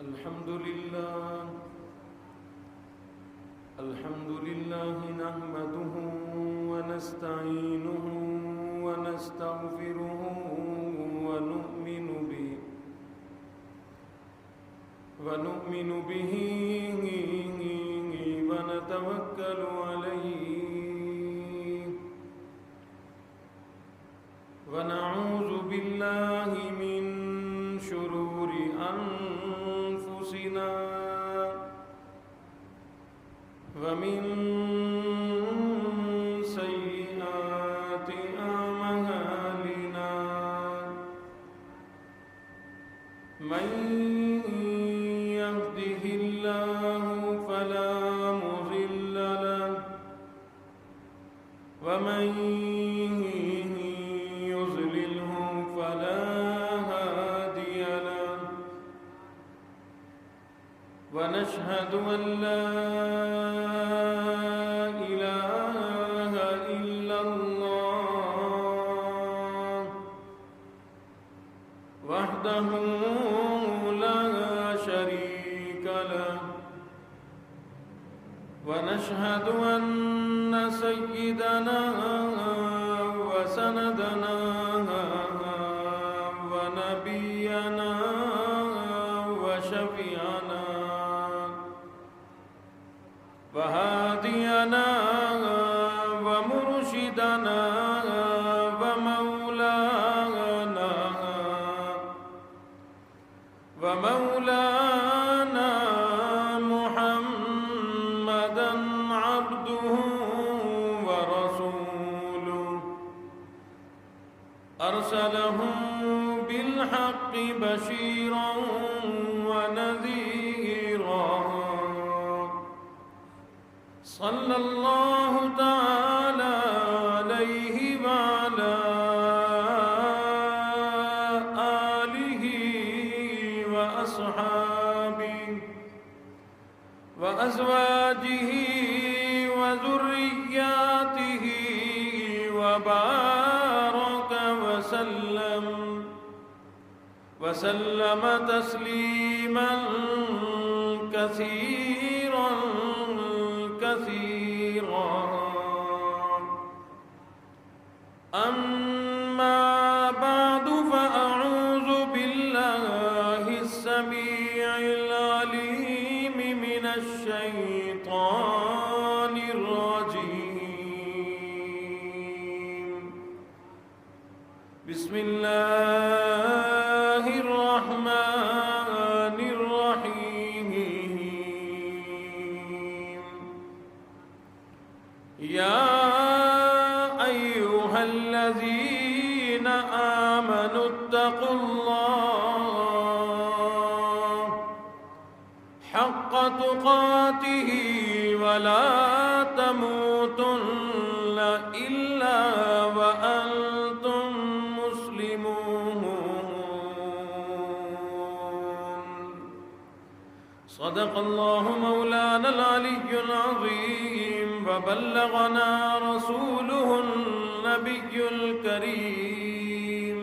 الحمد لله نحمده ونستعينه ونستغفره ونؤمن به ونتوكل عليه ونعوذ بالله من شرور أنفسنا ومن سيئات أعمالنا من يهده الله فلا مضل له ومن يضلله فلا هادي له ونشهد أن لا إله إلا الله وحده لا شريك له ونشهد أن سيدنا وسندنا ونبينا وشفيعنا وهادينا ومرشدنا ومولانا محمدا عبده ورسوله أرسله بالحق بشيرا ونذيرا صلى الله تعالى عليه وعلى آله وأصحابه وأزواجه وذرياته وبارك وسلم تسليما كثيرا أما بعد فأعوذ بالله السميع العليم من الشيطان الرجيم بسم الله الرحمن الرحيم يا أيها الذين آمنوا اتقوا الله حق تقاته ولا تموتن إلا وأنتم مسلمون صدق الله مولانا العلي العظيم وبلغنا رسوله النبي الكريم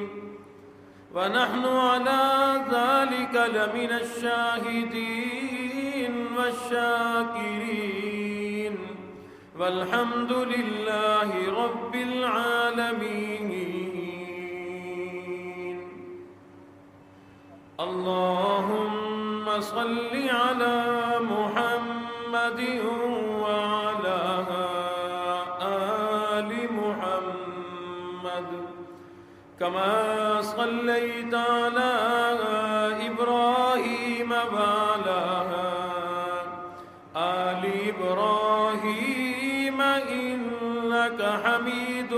ونحن على ذلك لمن الشاهدين والشاكرين والحمد لله رب العالمين اللهم صل على محمد وعلى آل محمد كما صليت على إبراهيم وعلى آل إبراهيم إنك حميد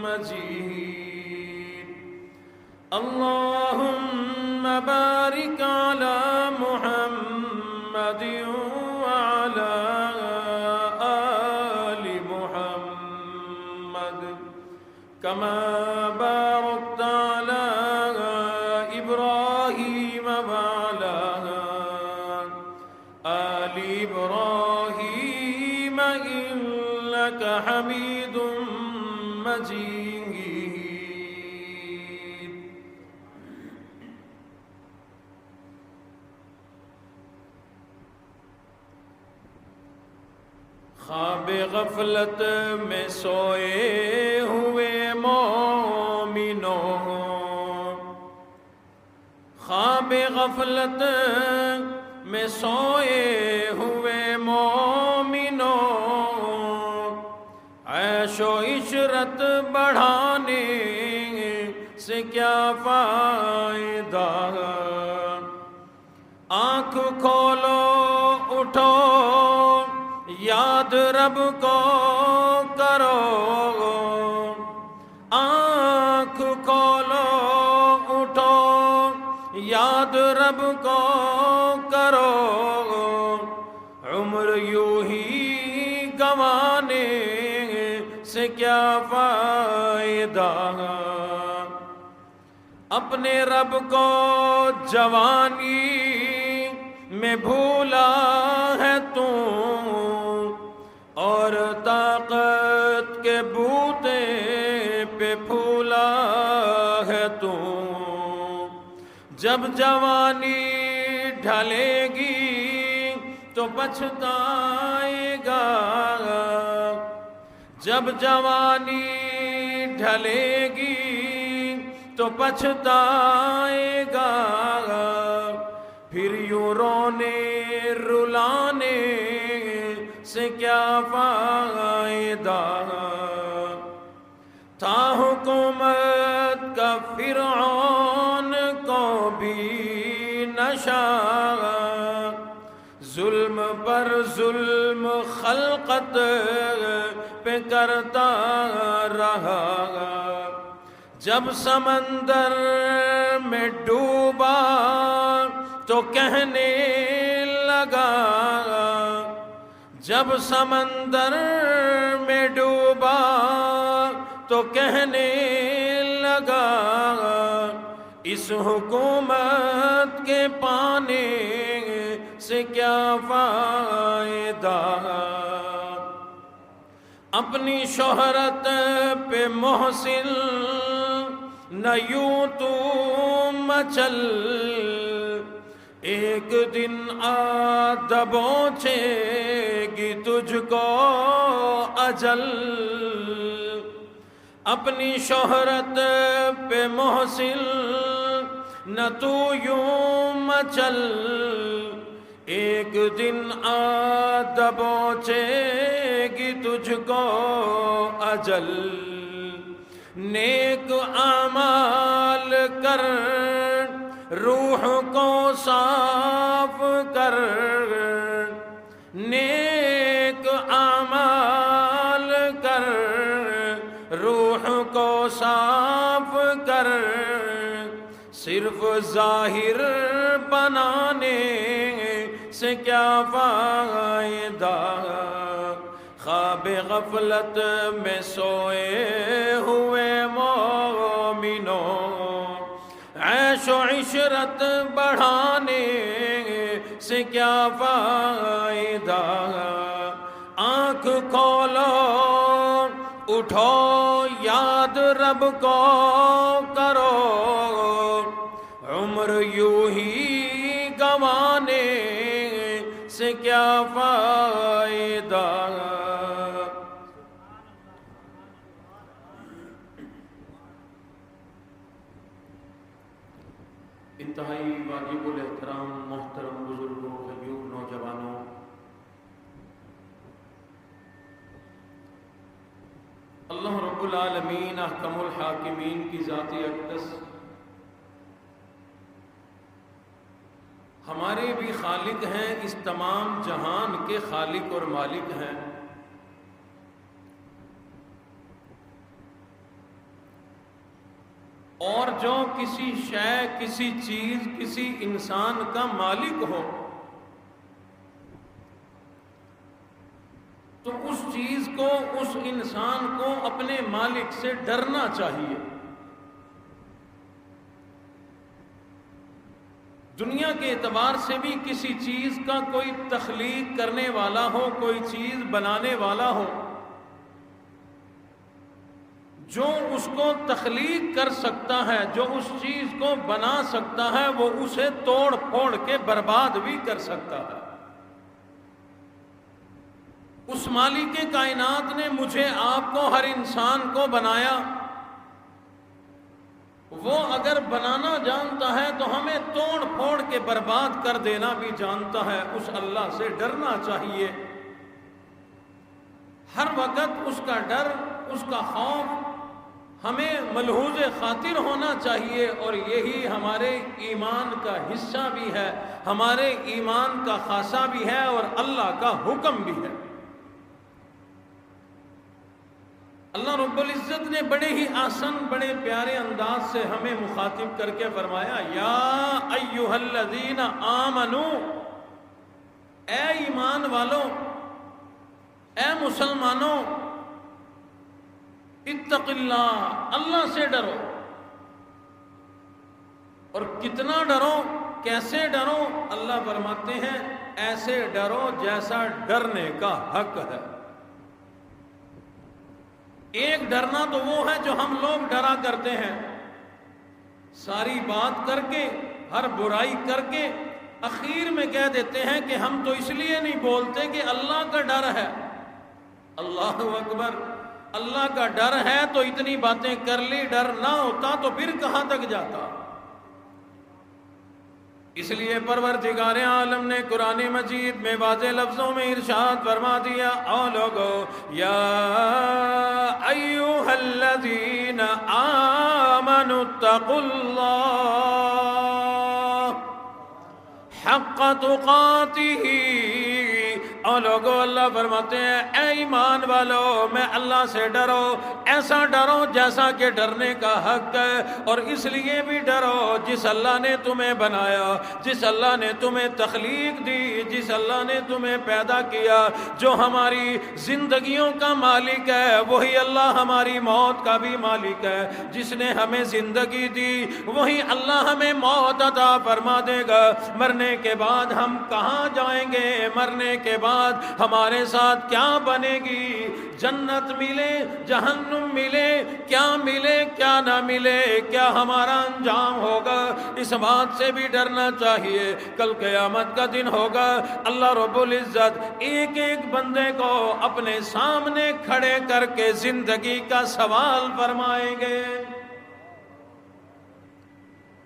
مجيد اللهم بارك على محمد وعلى آل محمد كما باركت على إبراهيم وعلى آل إبراهيم إنك حميد مجيد خواب غفلت میں سوئے ہوئے مومنوں، خواب غفلت میں سوئے ہوئے مومنوں، عیش و عشرت بڑھانے سے کیا فائدہ؟ آنکھ کھولو اٹھو یاد رب کو کرو، آنکھ کھولو اٹھو یاد رب کو کرو، عمر یوں ہی گنوانے سے کیا فائدہ؟ اپنے رب کو جوانی میں بھولا ہے تو، اور طاقت کے بوتے پہ پھولا ہے تو، جب جوانی ڈھلے گی تو پچھتائے گا، جب جوانی ڈھلے گی تو پچھتائے گا، پھر یوں رونے رلانے سے کیا فائدہ؟ تھا حکومت کا فرعون کو بھی نشہ، ظلم پر ظلم خلقت پہ کرتا رہا، جب سمندر میں ڈوبا تو کہنے لگا، جب سمندر میں ڈوبا تو کہنے لگا، اس حکومت کے پانے سے کیا فائدہ؟ اپنی شہرت پہ محسن نہ یوں تو مچل، ایک دن آ دبوچے گی تجھ کو اجل، اپنی شہرت پہ محسن نہ تو یوں مچل، ایک دن آ دبوچے گی تجھ کو اجل، نیک اعمال کر روح کو صاف کر، نیک اعمال کر روح کو صاف کر، صرف ظاہر بنانے سے کیا فائدہ؟ خواب غفلت میں سوئے ہوئے مومنوں، عیش و عشرت بڑھانے سے کیا فائدہ؟ آنکھ کھولو اٹھو یاد رب کو کرو، عمر یوں ہی گنوانے سے کیا فائدہ؟ انتہائی واجب الاحترام محترم بزرگوں، غیور نوجوانوں، اللہ رب العالمین احکم الحاکمین کی ذات اقدس ہمارے بھی خالق ہیں، اس تمام جہان کے خالق اور مالک ہیں، اور جو کسی شے، کسی چیز، کسی انسان کا مالک ہو تو اس چیز کو، اس انسان کو اپنے مالک سے ڈرنا چاہیے۔ دنیا کے اعتبار سے بھی کسی چیز کا کوئی تخلیق کرنے والا ہو، کوئی چیز بنانے والا ہو، جو اس کو تخلیق کر سکتا ہے، جو اس چیز کو بنا سکتا ہے، وہ اسے توڑ پھوڑ کے برباد بھی کر سکتا ہے۔ اس مالک کائنات نے مجھے آپ کو ہر انسان کو بنایا، وہ اگر بنانا جانتا ہے تو ہمیں توڑ پھوڑ کے برباد کر دینا بھی جانتا ہے۔ اس اللہ سے ڈرنا چاہیے، ہر وقت اس کا ڈر، اس کا خوف ہمیں ملحوظ خاطر ہونا چاہیے، اور یہی ہمارے ایمان کا حصہ بھی ہے، ہمارے ایمان کا خاصہ بھی ہے، اور اللہ کا حکم بھی ہے۔ اللہ رب العزت نے بڑے ہی آسان، بڑے پیارے انداز سے ہمیں مخاطب کر کے فرمایا، یا ایھا الذین آمنو، اے ایمان والوں، اے مسلمانوں، اتق اللہ، اللہ سے ڈرو۔ اور کتنا ڈرو، کیسے ڈرو؟ اللہ فرماتے ہیں ایسے ڈرو جیسا ڈرنے کا حق ہے۔ ایک ڈرنا تو وہ ہے جو ہم لوگ ڈرا کرتے ہیں، ساری بات کر کے، ہر برائی کر کے اخیر میں کہہ دیتے ہیں کہ ہم تو اس لیے نہیں بولتے کہ اللہ کا ڈر ہے۔ اللہ اکبر، اللہ کا ڈر ہے تو اتنی باتیں کر لی، ڈر نہ ہوتا تو پھر کہاں تک جاتا۔ اس لیے پروردگار عالم نے قرآن مجید میں واضح لفظوں میں ارشاد فرما دیا، او لوگو یا ایھا الذین آمنوا اتقوا اللہ حق تقاتہ۔ اور لوگو، اللہ فرماتے ہیں اے ایمان والو، میں اللہ سے ڈرو، ایسا ڈرو جیسا کہ ڈرنے کا حق ہے، اور اس لیے بھی ڈرو جس اللہ نے تمہیں بنایا، جس اللہ نے تمہیں تخلیق دی، جس اللہ نے تمہیں پیدا کیا، جو ہماری زندگیوں کا مالک ہے، وہی اللہ ہماری موت کا بھی مالک ہے۔ جس نے ہمیں زندگی دی وہی اللہ ہمیں موت عطا فرما دے گا۔ مرنے کے بعد ہم کہاں جائیں گے، مرنے کے بعد ہمارے ساتھ کیا بنے گی، جنت ملے، جہنم ملے، کیا ملے کیا نہ ملے، کیا ہمارا انجام ہوگا، اس بات سے بھی ڈرنا چاہیے۔ کل قیامت کا دن ہوگا، اللہ رب العزت ایک ایک بندے کو اپنے سامنے کھڑے کر کے زندگی کا سوال فرمائیں گے۔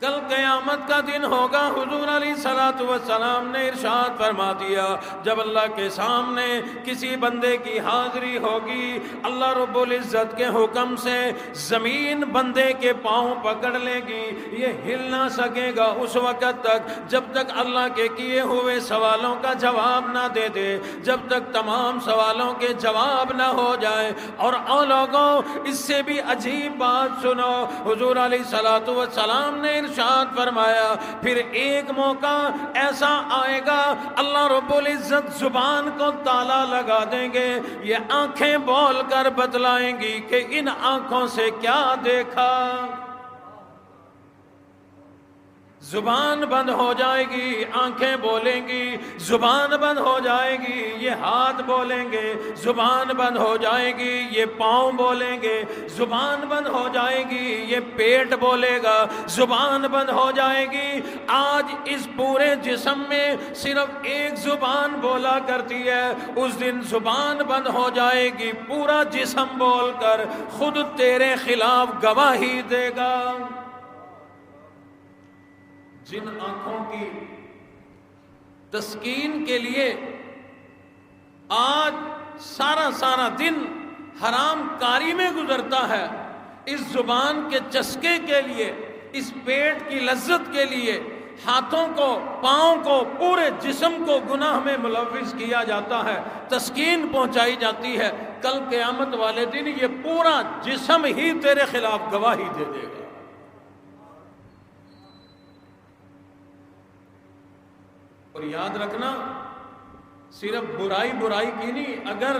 کل قیامت کا دن ہوگا، حضور علیہ الصلوۃ والسلام نے ارشاد فرما دیا، جب اللہ کے سامنے کسی بندے کی حاضری ہوگی، اللہ رب العزت کے حکم سے زمین بندے کے پاؤں پکڑ لے گی، یہ ہل نہ سکے گا اس وقت تک جب تک اللہ کے کیے ہوئے سوالوں کا جواب نہ دے دے، جب تک تمام سوالوں کے جواب نہ ہو جائے۔ اور اے لوگوں، اس سے بھی عجیب بات سنو، حضور علیہ الصلوۃ والسلام نے ارشاد فرمایا، پھر ایک موقع ایسا آئے گا، اللہ رب العزت زبان کو تالا لگا دیں گے، یہ آنکھیں بول کر بتلائیں گی کہ ان آنکھوں سے کیا دیکھا۔ زبان بند ہو جائے گی، آنکھیں بولیں گی، زبان بند ہو جائے گی، یہ ہاتھ بولیں گے، زبان بند ہو جائے گی، یہ پاؤں بولیں گے، زبان بند ہو جائے گی، یہ پیٹ بولے گا، زبان بند ہو جائے گی۔ آج اس پورے جسم میں صرف ایک زبان بولا کرتی ہے، اس دن زبان بند ہو جائے گی، پورا جسم بول کر خود تیرے خلاف گواہی دے گا۔ جن آنکھوں کی تسکین کے لیے آج سارا دن حرام کاری میں گزرتا ہے، اس زبان کے چسکے کے لیے، اس پیٹ کی لذت کے لیے ہاتھوں کو، پاؤں کو، پورے جسم کو گناہ میں ملوث کیا جاتا ہے، تسکین پہنچائی جاتی ہے، کل قیامت والے دن یہ پورا جسم ہی تیرے خلاف گواہی دے دے گا۔ اور یاد رکھنا، صرف برائی کی نہیں، اگر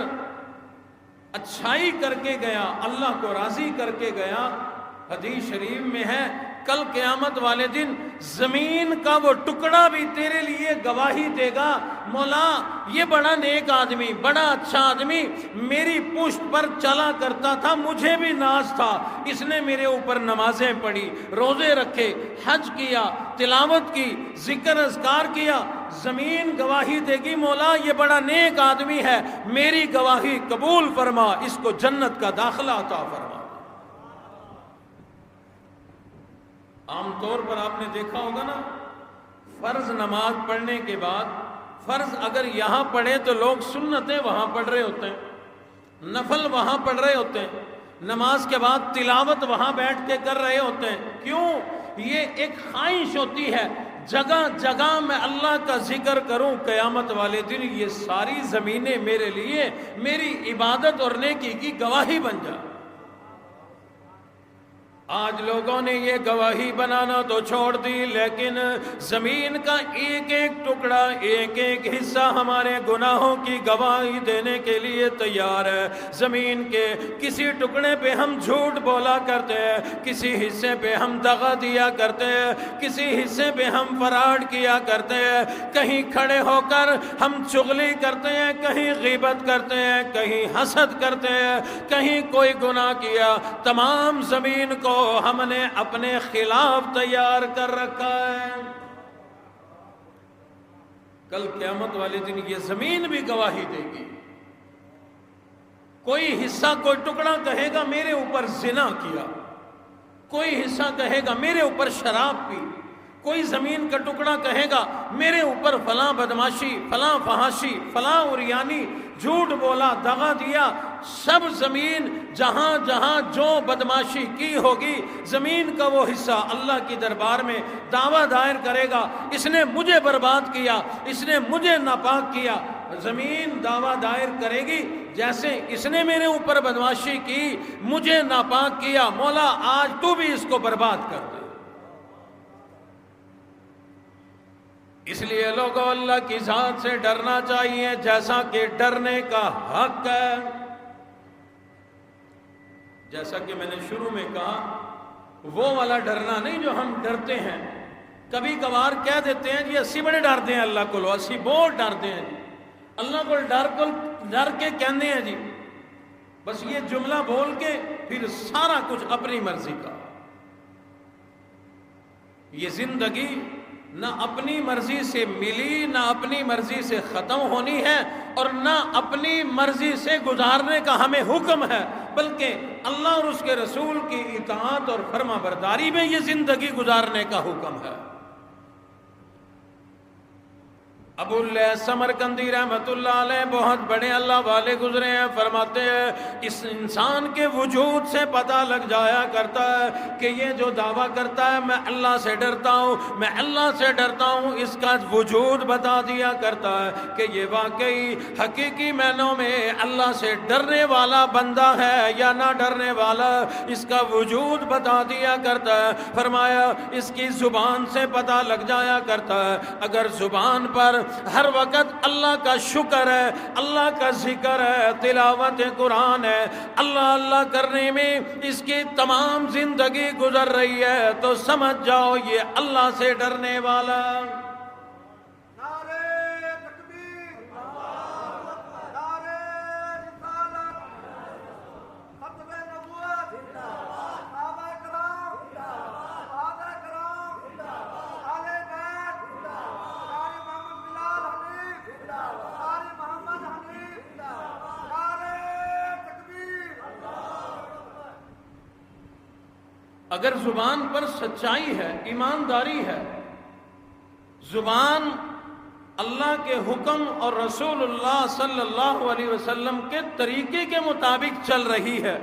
اچھائی کر کے گیا، اللہ کو راضی کر کے گیا، حدیث شریف میں ہے کل قیامت والے دن زمین کا وہ ٹکڑا بھی تیرے لیے گواہی دے گا، مولا یہ بڑا نیک آدمی، بڑا اچھا آدمی میری پشت پر چلا کرتا تھا، مجھے بھی ناز تھا، اس نے میرے اوپر نمازیں پڑھی، روزے رکھے، حج کیا، تلاوت کی، ذکر اذکار کیا۔ زمین گواہی دے گی مولا یہ بڑا نیک آدمی ہے، میری گواہی قبول فرما، اس کو جنت کا داخلہ عطا فرما۔ عام طور پر آپ نے دیکھا ہوگا نا، فرض نماز پڑھنے کے بعد، فرض اگر یہاں پڑھے تو لوگ سنتیں وہاں پڑھ رہے ہوتے ہیں، نفل وہاں پڑھ رہے ہوتے ہیں، نماز کے بعد تلاوت وہاں بیٹھ کے کر رہے ہوتے ہیں۔ کیوں؟ یہ ایک خواہش ہوتی ہے جگہ جگہ میں اللہ کا ذکر کروں، قیامت والے دن یہ ساری زمینیں میرے لیے میری عبادت اور نیکی کی گواہی بن جائے۔ آج لوگوں نے یہ گواہی بنانا تو چھوڑ دی، لیکن زمین کا ایک ایک ٹکڑا، ایک ایک حصہ ہمارے گناہوں کی گواہی دینے کے لیے تیار ہے۔ زمین کے کسی ٹکڑے پہ ہم جھوٹ بولا کرتے ہیں، کسی حصے پہ ہم دغا دیا کرتے ہیں، کسی حصے پہ ہم فراڈ کیا کرتے ہیں، کہیں کھڑے ہو کر ہم چغلی کرتے ہیں، کہیں غیبت کرتے ہیں، کہیں حسد کرتے ہیں، کہیں کوئی گناہ کیا۔ تمام زمین کو ہم نے اپنے خلاف تیار کر رکھا ہے۔ کل قیامت والے دن یہ زمین بھی گواہی دے گی۔ کوئی حصہ، کوئی ٹکڑا کہے گا میرے اوپر زنا کیا، کوئی حصہ کہے گا میرے اوپر شراب پی، کوئی زمین کا ٹکڑا کہے گا میرے اوپر فلاں بدماشی، فلاں فحاشی، فلاں عریانی، جھوٹ بولا، دغا دیا۔ سب زمین جہاں جہاں جو بدماشی کی ہوگی، زمین کا وہ حصہ اللہ کی دربار میں دعویٰ دائر کرے گا، اس نے مجھے برباد کیا، اس نے مجھے ناپاک کیا۔ زمین دعویٰ دائر کرے گی جیسے اس نے میرے اوپر بدماشی کی، مجھے ناپاک کیا، مولا آج تو بھی اس کو برباد کر دے۔ اس لیے لوگوں اللہ کی ذات سے ڈرنا چاہیے جیسا کہ ڈرنے کا حق ہے۔ جیسا کہ میں نے شروع میں کہا، وہ والا ڈرنا نہیں جو ہم ڈرتے ہیں، کبھی کبھار کہہ دیتے ہیں جی اسی بڑے ڈرتے ہیں اللہ کو، اسی بہت ڈرتے ہیں جی اللہ کو، ڈر کے کہنے ہیں جی، بس یہ جملہ بول کے پھر سارا کچھ اپنی مرضی کا۔ یہ زندگی نہ اپنی مرضی سے ملی، نہ اپنی مرضی سے ختم ہونی ہے، اور نہ اپنی مرضی سے گزارنے کا ہمیں حکم ہے، بلکہ اللہ اور اس کے رسول کی اطاعت اور فرما برداری میں یہ زندگی گزارنے کا حکم ہے۔ ابو اللہ سمرقندی رحمت اللہ علیہ بہت بڑے اللہ والے گزرے ہیں، فرماتے ہیں اس انسان کے وجود سے پتہ لگ جایا کرتا ہے کہ یہ جو دعویٰ کرتا ہے میں اللہ سے ڈرتا ہوں، میں اللہ سے ڈرتا ہوں، اس کا وجود بتا دیا کرتا ہے کہ یہ واقعی حقیقی معنوں میں اللہ سے ڈرنے والا بندہ ہے یا نہ ڈرنے والا، اس کا وجود بتا دیا کرتا ہے۔ فرمایا اس کی زبان سے پتہ لگ جایا کرتا ہے، اگر زبان پر ہر وقت اللہ کا شکر ہے، اللہ کا ذکر ہے، تلاوت قرآن ہے، اللہ اللہ کرنے میں اس کی تمام زندگی گزر رہی ہے، تو سمجھ جاؤ یہ اللہ سے ڈرنے والا۔ اگر زبان پر سچائی ہے، ایمانداری ہے، زبان اللہ کے حکم اور رسول اللہ صلی اللہ علیہ وسلم کے طریقے کے مطابق چل رہی ہے،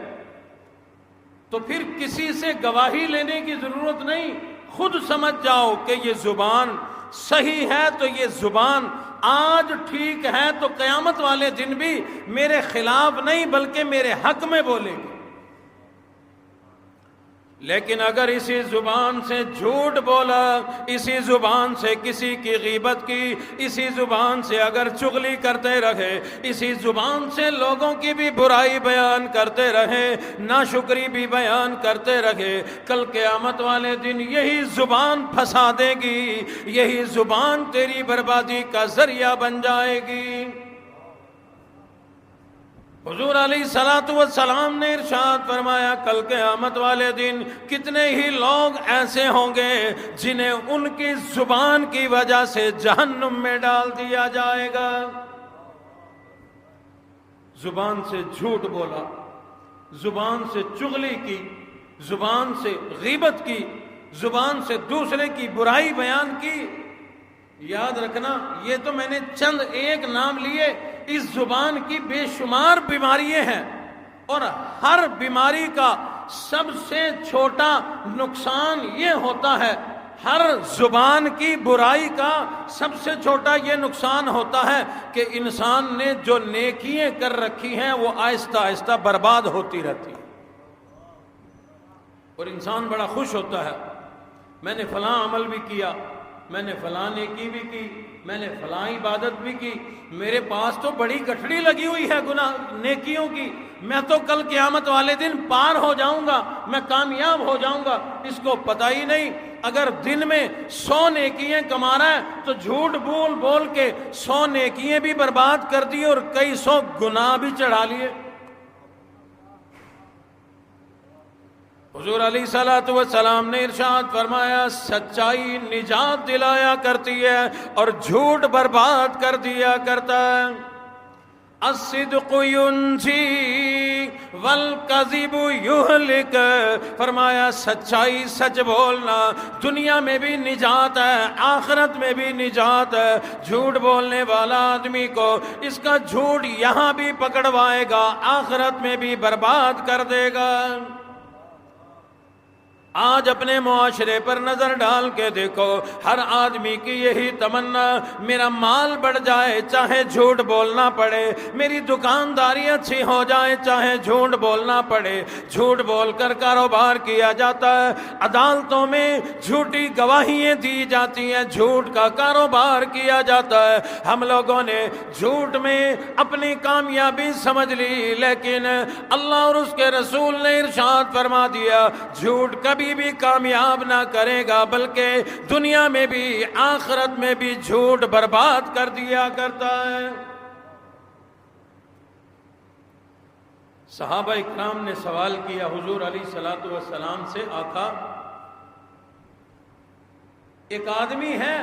تو پھر کسی سے گواہی لینے کی ضرورت نہیں، خود سمجھ جاؤ کہ یہ زبان صحیح ہے، تو یہ زبان آج ٹھیک ہے تو قیامت والے دن بھی میرے خلاف نہیں بلکہ میرے حق میں بولے گی۔ لیکن اگر اسی زبان سے جھوٹ بولا، اسی زبان سے کسی کی غیبت کی، اسی زبان سے اگر چغلی کرتے رہے، اسی زبان سے لوگوں کی بھی برائی بیان کرتے رہے، ناشکری بھی بیان کرتے رہے، کل قیامت والے دن یہی زبان پھنسا دے گی، یہی زبان تیری بربادی کا ذریعہ بن جائے گی۔ حضور علیہ الصلوۃ والسلام نے ارشاد فرمایا کل قیامت والے دن کتنے ہی لوگ ایسے ہوں گے جنہیں ان کی زبان کی وجہ سے جہنم میں ڈال دیا جائے گا۔ زبان سے جھوٹ بولا، زبان سے چغلی کی، زبان سے غیبت کی، زبان سے دوسرے کی برائی بیان کی۔ یاد رکھنا یہ تو میں نے چند ایک نام لیے، اس زبان کی بے شمار بیماریاں ہیں، اور ہر بیماری کا سب سے چھوٹا نقصان یہ ہوتا ہے، ہر زبان کی برائی کا سب سے چھوٹا یہ نقصان ہوتا ہے کہ انسان نے جو نیکیاں کر رکھی ہیں وہ آہستہ آہستہ برباد ہوتی رہتی ہے، اور انسان بڑا خوش ہوتا ہے میں نے فلاں عمل بھی کیا، میں نے فلاں نیکی بھی کی، میں نے فلاں عبادت بھی کی، میرے پاس تو بڑی گٹھڑی لگی ہوئی ہے گناہ نیکیوں کی، میں تو کل قیامت والے دن پار ہو جاؤں گا، میں کامیاب ہو جاؤں گا۔ اس کو پتہ ہی نہیں اگر دن میں 100 نیکیاں کما رہا ہے تو جھوٹ بول بول کے 100 نیکیاں بھی برباد کر دی اور کئی 100 گناہ بھی چڑھا لیے۔ حضور علیہ الصلوۃ والسلام نے ارشاد فرمایا سچائی نجات دلایا کرتی ہے اور جھوٹ برباد کر دیا کرتا ہے۔ الصدق ینجی والکذب یہلک، فرمایا سچائی سچ بولنا دنیا میں بھی نجات ہے، آخرت میں بھی نجات ہے۔ جھوٹ بولنے والا آدمی کو اس کا جھوٹ یہاں بھی پکڑوائے گا، آخرت میں بھی برباد کر دے گا۔ آج اپنے معاشرے پر نظر ڈال کے دیکھو، ہر آدمی کی یہی تمنا میرا مال بڑھ جائے چاہے جھوٹ بولنا پڑے، میری دکانداری اچھی ہو جائے چاہے جھوٹ بولنا پڑے۔ جھوٹ بول کر کاروبار کیا جاتا ہے، عدالتوں میں جھوٹی گواہیاں دی جاتی ہیں، جھوٹ کا کاروبار کیا جاتا ہے۔ ہم لوگوں نے جھوٹ میں اپنی کامیابی سمجھ لی، لیکن اللہ اور اس کے رسول نے ارشاد فرما دیا جھوٹ کبھی بھی کامیاب نہ کرے گا، بلکہ دنیا میں بھی آخرت میں بھی جھوٹ برباد کر دیا کرتا ہے۔ صحابہ اکرام نے سوال کیا حضور علیہ الصلوۃ والسلام سے، آقا ایک آدمی ہے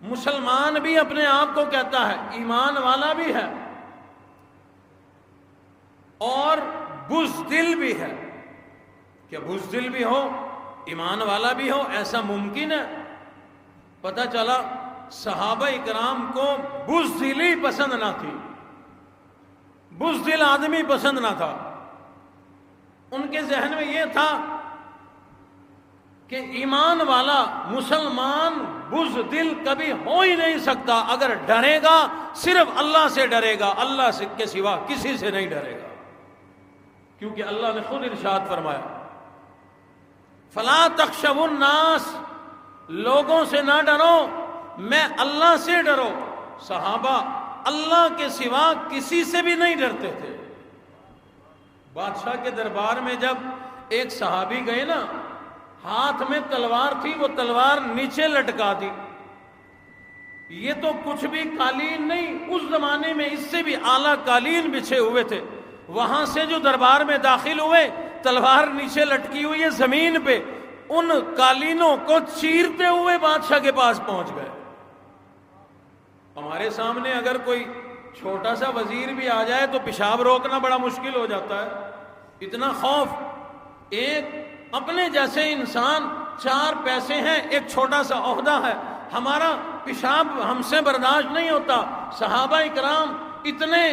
مسلمان بھی اپنے آپ کو کہتا ہے، ایمان والا بھی ہے اور بزدل بھی ہے، کہ بزدل بھی ہو ایمان والا بھی ہو، ایسا ممکن ہے؟ پتہ چلا صحابہ اکرام کو بزدلی پسند نہ تھی، بزدل آدمی پسند نہ تھا۔ ان کے ذہن میں یہ تھا کہ ایمان والا مسلمان بزدل کبھی ہو ہی نہیں سکتا، اگر ڈرے گا صرف اللہ سے ڈرے گا، اللہ سے کے سوا کسی سے نہیں ڈرے گا، کیونکہ اللہ نے خود ارشاد فرمایا فلا تخشوا الناس، لوگوں سے نہ ڈرو، میں اللہ سے ڈرو۔ صحابہ اللہ کے سوا کسی سے بھی نہیں ڈرتے تھے۔ بادشاہ کے دربار میں جب ایک صحابی گئے نا، ہاتھ میں تلوار تھی، وہ تلوار نیچے لٹکا دی، یہ تو کچھ بھی قالین نہیں، اس زمانے میں اس سے بھی اعلیٰ قالین بچھے ہوئے تھے، وہاں سے جو دربار میں داخل ہوئے تلوار نیچے لٹکی ہوئی ہے زمین پہ، ان قالینوں کو چیرتے ہوئے بادشاہ کے پاس پہنچ گئے۔ ہمارے سامنے اگر کوئی چھوٹا سا وزیر بھی آ جائے تو پیشاب روکنا بڑا مشکل ہو جاتا ہے، اتنا خوف۔ ایک اپنے جیسے انسان، 4 پیسے ہیں، ایک چھوٹا سا عہدہ ہے، ہمارا پیشاب ہم سے برداشت نہیں ہوتا۔ صحابہ اکرام اتنے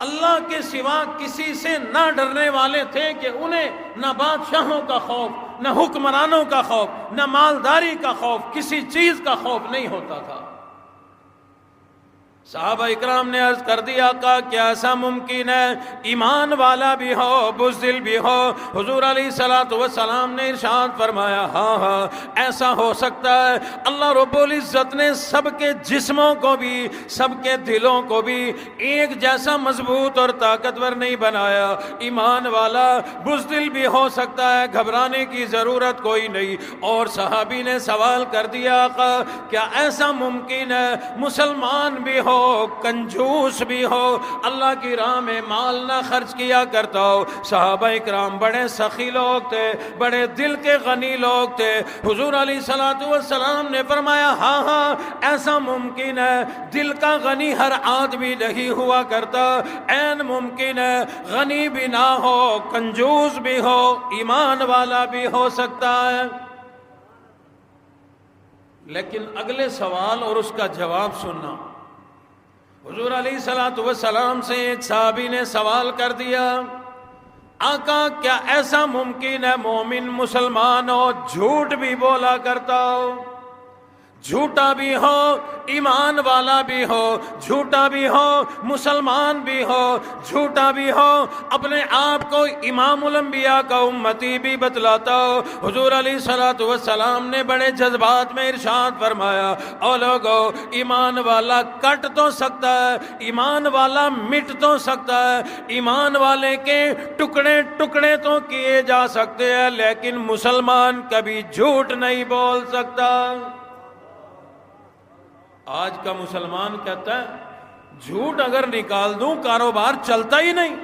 اللہ کے سوا کسی سے نہ ڈرنے والے تھے کہ انہیں نہ بادشاہوں کا خوف، نہ حکمرانوں کا خوف، نہ مالداری کا خوف، کسی چیز کا خوف نہیں ہوتا تھا۔ صحابہ اکرام نے عرض کر دیا آقا کیا ایسا ممکن ہے ایمان والا بھی ہو بزدل بھی ہو؟ حضور علیہ الصلوۃ والسلام نے ارشاد فرمایا ہاں ہاں ایسا ہو سکتا ہے۔ اللہ رب العزت نے سب کے جسموں کو بھی سب کے دلوں کو بھی ایک جیسا مضبوط اور طاقتور نہیں بنایا۔ ایمان والا بزدل بھی ہو سکتا ہے، گھبرانے کی ضرورت کوئی نہیں۔ اور صحابی نے سوال کر دیا آقا کیا ایسا ممکن ہے مسلمان بھی ہو کنجوس بھی ہو اللہ کی راہ میں مال نہ خرچ کیا کرتا ہو؟ صحابہ اکرام بڑے سخی لوگ تھے، بڑے دل کے غنی لوگ تھے۔ حضور علیہ الصلوۃ والسلام نے فرمایا ہاں ہاں ایسا ممکن ہے، دل کا غنی ہر آدمی نہیں ہوا کرتا، عین ممکن ہے غنی بھی نہ ہو کنجوس بھی ہو ایمان والا بھی ہو سکتا ہے۔ لیکن اگلے سوال اور اس کا جواب سننا۔ حضور علیہ الصلوۃ والسلام سے ایک صحابی نے سوال کر دیا آقا کیا ایسا ممکن ہے مومن مسلمان ہو جھوٹ بھی بولا کرتا ہو؟ جھوٹا بھی ہو ایمان والا بھی ہو، جھوٹا بھی ہو مسلمان بھی ہو، جھوٹا بھی ہو اپنے آپ کو امام الانبیاء کا امتی بھی بتلاتا ہو۔ حضور علیہ الصلوۃ والسلام نے بڑے جذبات میں ارشاد فرمایا او لوگو ایمان والا کٹ تو سکتا ہے، ایمان والا مٹ تو سکتا ہے، ایمان والے کے ٹکڑے ٹکڑے تو کیے جا سکتے ہیں، لیکن مسلمان کبھی جھوٹ نہیں بول سکتا۔ آج کا مسلمان کہتا ہے جھوٹ اگر نکال دوں کاروبار چلتا ہی نہیں۔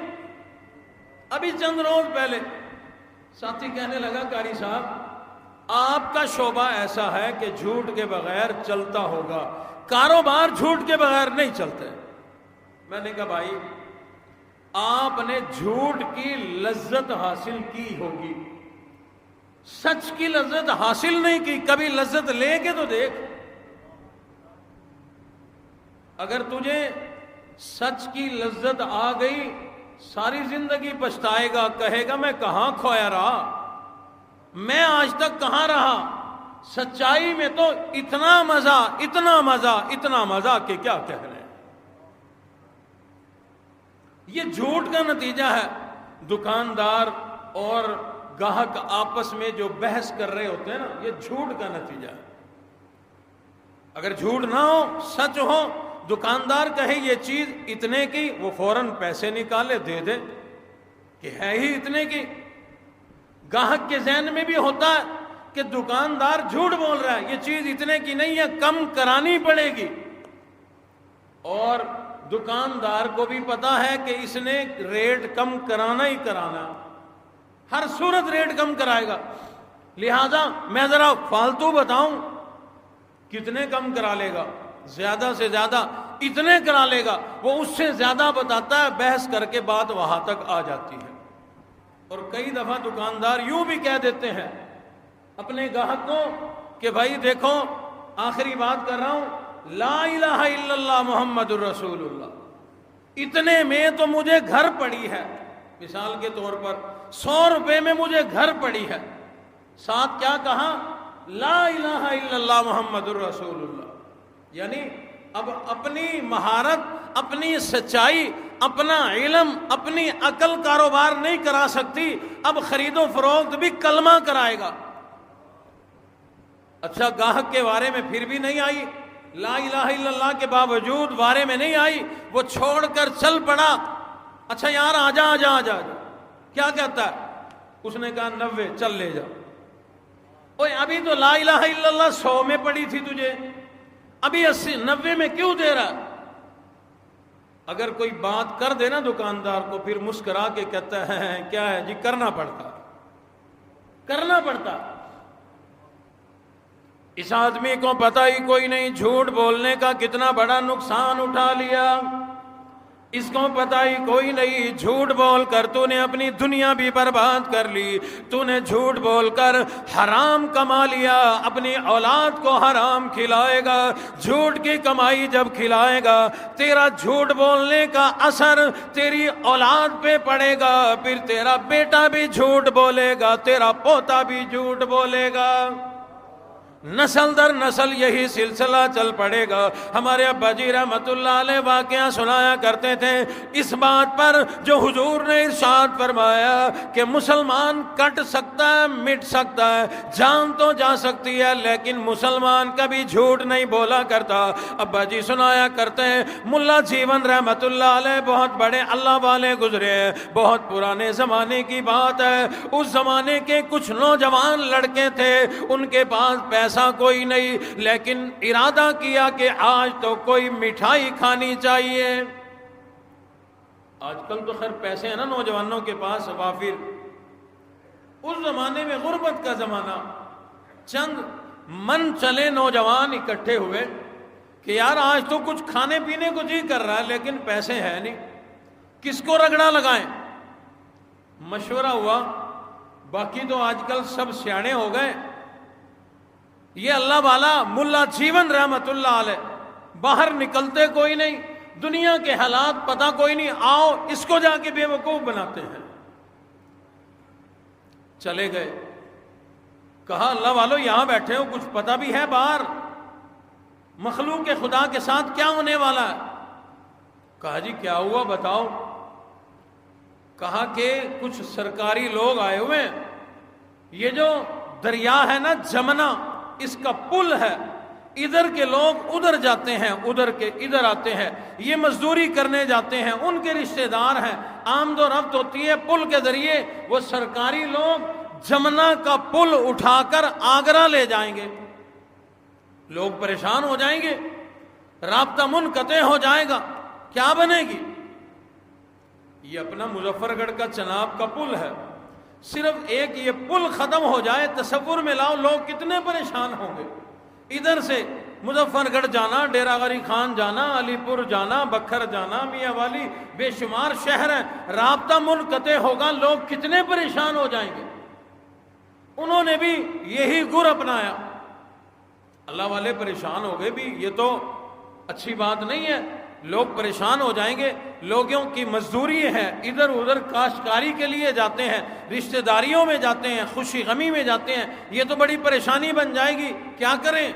ابھی چند روز پہلے ساتھی کہنے لگا قاری صاحب آپ کا شعبہ ایسا ہے کہ جھوٹ کے بغیر چلتا ہوگا، کاروبار جھوٹ کے بغیر نہیں چلتے۔ میں نے کہا بھائی آپ نے جھوٹ کی لذت حاصل کی ہوگی، سچ کی لذت حاصل نہیں کی، کبھی لذت لے کے تو دیکھ۔ اگر تجھے سچ کی لذت آ گئی ساری زندگی پچھتائے گا، کہے گا میں کہاں کھویا رہا، میں آج تک کہاں رہا۔ سچائی میں تو اتنا مزہ اتنا مزہ اتنا مزہ کہ کیا کہہ رہے ہیں۔ یہ جھوٹ کا نتیجہ ہے۔ دکاندار اور گاہک آپس میں جو بحث کر رہے ہوتے ہیں نا، یہ جھوٹ کا نتیجہ ہے۔ اگر جھوٹ نہ ہو سچ ہو، دکاندار کہے یہ چیز اتنے کی، وہ فوراً پیسے نکالے دے دے کہ ہے ہی اتنے کی۔ گاہک کے ذہن میں بھی ہوتا ہے کہ دکاندار جھوٹ بول رہا ہے، یہ چیز اتنے کی نہیں ہے، کم کرانی پڑے گی۔ اور دکاندار کو بھی پتا ہے کہ اس نے ریٹ کم کرانا ہی کرانا، ہر صورت ریٹ کم کرائے گا، لہذا میں ذرا فالتو بتاؤں کتنے کم کرا لے گا، زیادہ سے زیادہ اتنے کرا لے گا، وہ اس سے زیادہ بتاتا ہے، بحث کر کے بات وہاں تک آ جاتی ہے۔ اور کئی دفعہ دکاندار یوں بھی کہہ دیتے ہیں اپنے گاہک کو کہ بھائی دیکھو آخری بات کر رہا ہوں، لا الہ الا اللہ محمد الرسول اللہ، اتنے میں تو مجھے گھر پڑی ہے، مثال کے طور پر 100 روپے میں مجھے گھر پڑی ہے، ساتھ کیا کہا، لا الہ الا اللہ محمد الرسول اللہ۔ یعنی اب اپنی مہارت، اپنی سچائی، اپنا علم، اپنی عقل کاروبار نہیں کرا سکتی، اب خرید و فروخت بھی کلمہ کرائے گا۔ اچھا گاہک کے بارے میں پھر بھی نہیں آئی، لا الہ الا اللہ کے باوجود بارے میں نہیں آئی، وہ چھوڑ کر چل پڑا، اچھا یار آجا آجا آجا آجا، کیا کہتا ہے؟ اس نے کہا 90، چل لے جا۔ اوے ابھی تو لا الہ الا اللہ 100 میں پڑی تھی تجھے، ابھی 80 90 میں کیوں دے رہا؟ اگر کوئی بات کر دے نا دکاندار کو، پھر مسکرا کے کہتا ہے کیا ہے جی، کرنا پڑتا کرنا پڑتا۔ اس آدمی کو پتہ ہی کوئی نہیں جھوٹ بولنے کا کتنا بڑا نقصان اٹھا لیا، اس کو پتہ ہی کوئی نہیں جھوٹ بول کر تو نے اپنی دنیا بھی برباد کر لی، تو نے جھوٹ بول کر حرام کما لیا، اپنی اولاد کو حرام کھلائے گا۔ جھوٹ کی کمائی جب کھلائے گا، تیرا جھوٹ بولنے کا اثر تیری اولاد پہ پڑے گا، پھر تیرا بیٹا بھی جھوٹ بولے گا، تیرا پوتا بھی جھوٹ بولے گا۔ نسل در نسل یہی سلسلہ چل پڑے گا۔ ہمارے ابا جی رحمت اللہ علیہ واقعہ سنایا کرتے تھے اس بات پر جو حضور نے ارشاد فرمایا کہ مسلمان کٹ سکتا ہے، مٹ سکتا ہے، جان تو جا سکتی ہے، لیکن مسلمان کبھی جھوٹ نہیں بولا کرتا۔ ابا جی سنایا کرتے ہیں ملا جیون رحمت اللہ علیہ بہت بڑے اللہ والے گزرے ہیں، بہت پرانے زمانے کی بات ہے۔ اس زمانے کے کچھ نوجوان لڑکے تھے، ان کے پاس پیسہ کوئی نہیں، لیکن ارادہ کیا کہ آج تو کوئی مٹھائی کھانی چاہیے۔ آج کل تو خیر پیسے ہیں نا نوجوانوں کے پاس وافر، اس زمانے میں غربت کا زمانہ، چند من چلے نوجوان اکٹھے ہوئے کہ یار آج تو کچھ کھانے پینے کو جی کر رہا ہے لیکن پیسے ہیں نہیں، کس کو رگڑا لگائیں؟ مشورہ ہوا، باقی تو آج کل سب سیانے ہو گئے، یہ اللہ والا ملا جیون رحمت اللہ علیہ باہر نکلتے کوئی نہیں، دنیا کے حالات پتہ کوئی نہیں، آؤ اس کو جا کے بے وقوف بناتے ہیں۔ چلے گئے، کہا اللہ والو یہاں بیٹھے ہو، کچھ پتہ بھی ہے باہر مخلوق خدا کے ساتھ کیا ہونے والا ہے؟ کہا جی کیا ہوا بتاؤ؟ کہا کہ کچھ سرکاری لوگ آئے ہوئے ہیں، یہ جو دریا ہے نا جمنا، اس کا پل ہے، ادھر کے لوگ ادھر جاتے ہیں، ادھر کے ادھر آتے ہیں، یہ مزدوری کرنے جاتے ہیں، ان کے رشتہ دار ہیں، آمد و رفت ہوتی ہے پل کے ذریعے، وہ سرکاری لوگ جمنا کا پل اٹھا کر آگرہ لے جائیں گے، لوگ پریشان ہو جائیں گے، رابطہ منقطع ہو جائے گا، کیا بنے گی؟ یہ اپنا مظفر گڑھ کا چناب کا پل ہے، صرف ایک یہ پل ختم ہو جائے، تصور میں لاؤ لوگ کتنے پریشان ہوں گے۔ ادھر سے مظفر گڑھ جانا، ڈیرہ غازی خان جانا، علی پور جانا، بکھر جانا، میاں والی، بے شمار شہر ہیں، رابطہ منقطع ہوگا، لوگ کتنے پریشان ہو جائیں گے۔ انہوں نے بھی یہی گر اپنایا، اللہ والے پریشان ہو گئے بھی، یہ تو اچھی بات نہیں ہے، لوگ پریشان ہو جائیں گے، لوگوں کی مزدوری ہے، ادھر ادھر کاشتکاری کے لیے جاتے ہیں، رشتہ داریوں میں جاتے ہیں، خوشی غمی میں جاتے ہیں، یہ تو بڑی پریشانی بن جائے گی، کیا کریں؟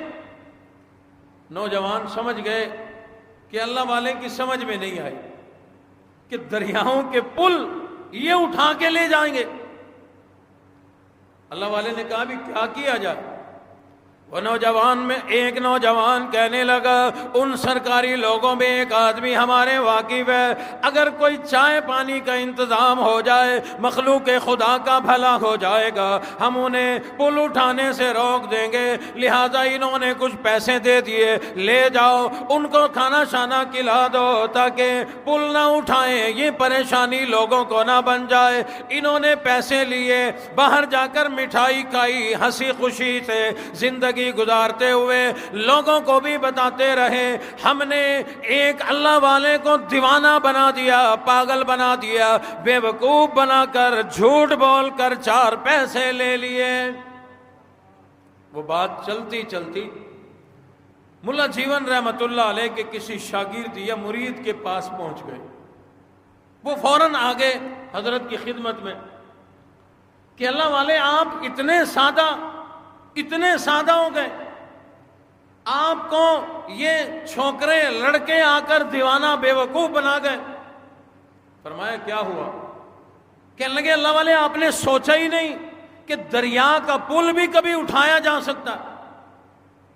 نوجوان سمجھ گئے کہ اللہ والے کی سمجھ میں نہیں آئی کہ دریاؤں کے پل یہ اٹھا کے لے جائیں گے۔ اللہ والے نے کہا بھی کیا کیا جائے؟ وہ نوجوان میں ایک نوجوان کہنے لگا ان سرکاری لوگوں میں ایک آدمی ہمارے واقف ہے، اگر کوئی چائے پانی کا انتظام ہو جائے مخلوق خدا کا بھلا ہو جائے گا، ہم انہیں پل اٹھانے سے روک دیں گے، لہٰذا انہوں نے کچھ پیسے دے دیے، لے جاؤ ان کو کھانا شانا کھلا دو تاکہ پل نہ اٹھائیں، یہ پریشانی لوگوں کو نہ بن جائے۔ انہوں نے پیسے لیے، باہر جا کر مٹھائی کھائی، ہنسی خوشی سے زندگی گزارتے ہوئے لوگوں کو بھی بتاتے رہے ہم نے ایک اللہ والے کو دیوانہ بنا دیا، پاگل بنا دیا، بے وقوف بنا کر جھوٹ بول کر 4 پیسے لے لیے۔ وہ بات چلتی چلتی ملا جیون رحمت اللہ علیہ کے کسی شاگرد یا مرید کے پاس پہنچ گئے، وہ فوراً آگے حضرت کی خدمت میں کہ اللہ والے آپ اتنے سادہ ہو گئے، آپ کو یہ چھوکرے لڑکے آ کر دیوانہ بے وقوف بنا گئے۔ فرمایا کیا ہوا؟ کہنے لگے اللہ والے آپ نے سوچا ہی نہیں کہ دریا کا پل بھی کبھی اٹھایا جا سکتا،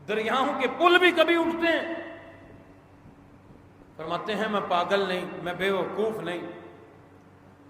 دریاؤں کے پل بھی کبھی اٹھتے ہیں۔ فرماتے ہیں میں پاگل نہیں، میں بے وقوف نہیں،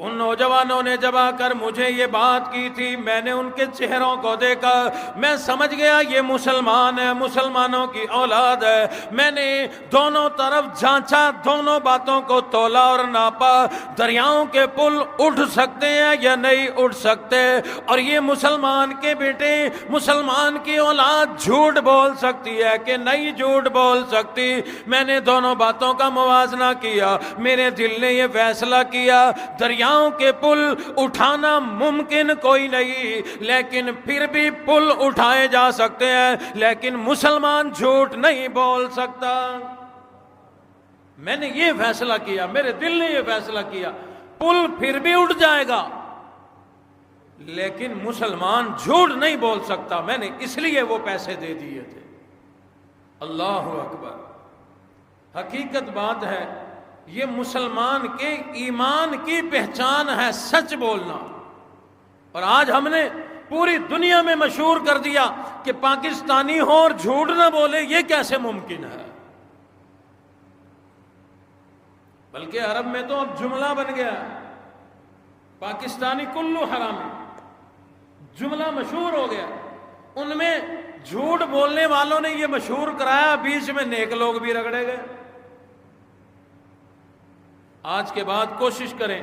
ان نوجوانوں نے جب آ کر مجھے یہ بات کی تھی، میں نے ان کے چہروں کو دیکھا، میں سمجھ گیا یہ مسلمان ہے، مسلمانوں کی اولاد ہے۔ میں نے دونوں طرف جانچا، دونوں باتوں کو تولا اور ناپا، دریاؤں کے پل اٹھ سکتے ہیں یا نہیں اٹھ سکتے، اور یہ مسلمان کے بیٹے، مسلمان کی اولاد جھوٹ بول سکتی ہے کہ نہیں جھوٹ بول سکتی۔ میں نے دونوں باتوں کا موازنہ کیا، میرے دل نے یہ فیصلہ کیا دریاؤں کے پل اٹھانا ممکن کوئی نہیں، لیکن پھر بھی پل اٹھائے جا سکتے ہیں، لیکن مسلمان جھوٹ نہیں بول سکتا۔ میں نے یہ فیصلہ کیا، میرے دل نے یہ فیصلہ کیا، پل پھر بھی اٹھ جائے گا لیکن مسلمان جھوٹ نہیں بول سکتا، میں نے اس لیے وہ پیسے دے دیے تھے۔ اللہ اکبر، حقیقت بات ہے، یہ مسلمان کے ایمان کی پہچان ہے، سچ بولنا۔ اور آج ہم نے پوری دنیا میں مشہور کر دیا کہ پاکستانی ہو اور جھوٹ نہ بولے، یہ کیسے ممکن ہے؟ بلکہ عرب میں تو اب جملہ بن گیا ہے، پاکستانی کلو حرامی، جملہ مشہور ہو گیا۔ ان میں جھوٹ بولنے والوں نے یہ مشہور کرایا، بیچ میں نیک لوگ بھی رگڑے گئے۔ آج کے بعد کوشش کریں،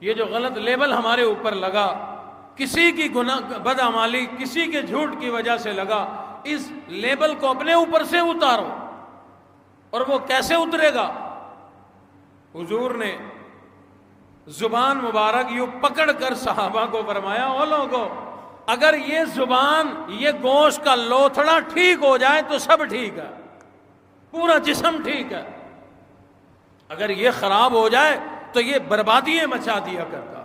یہ جو غلط لیبل ہمارے اوپر لگا، کسی کی گناہ بدعمالی، کسی کے جھوٹ کی وجہ سے لگا، اس لیبل کو اپنے اوپر سے اتارو۔ اور وہ کیسے اترے گا؟ حضور نے زبان مبارک یوں پکڑ کر صحابہ کو فرمایا، او لوگو، اگر یہ زبان، یہ گوشت کا لوتھڑا ٹھیک ہو جائے تو سب ٹھیک ہے، پورا جسم ٹھیک ہے۔ اگر یہ خراب ہو جائے تو یہ بربادیاں مچا دیا کرتا۔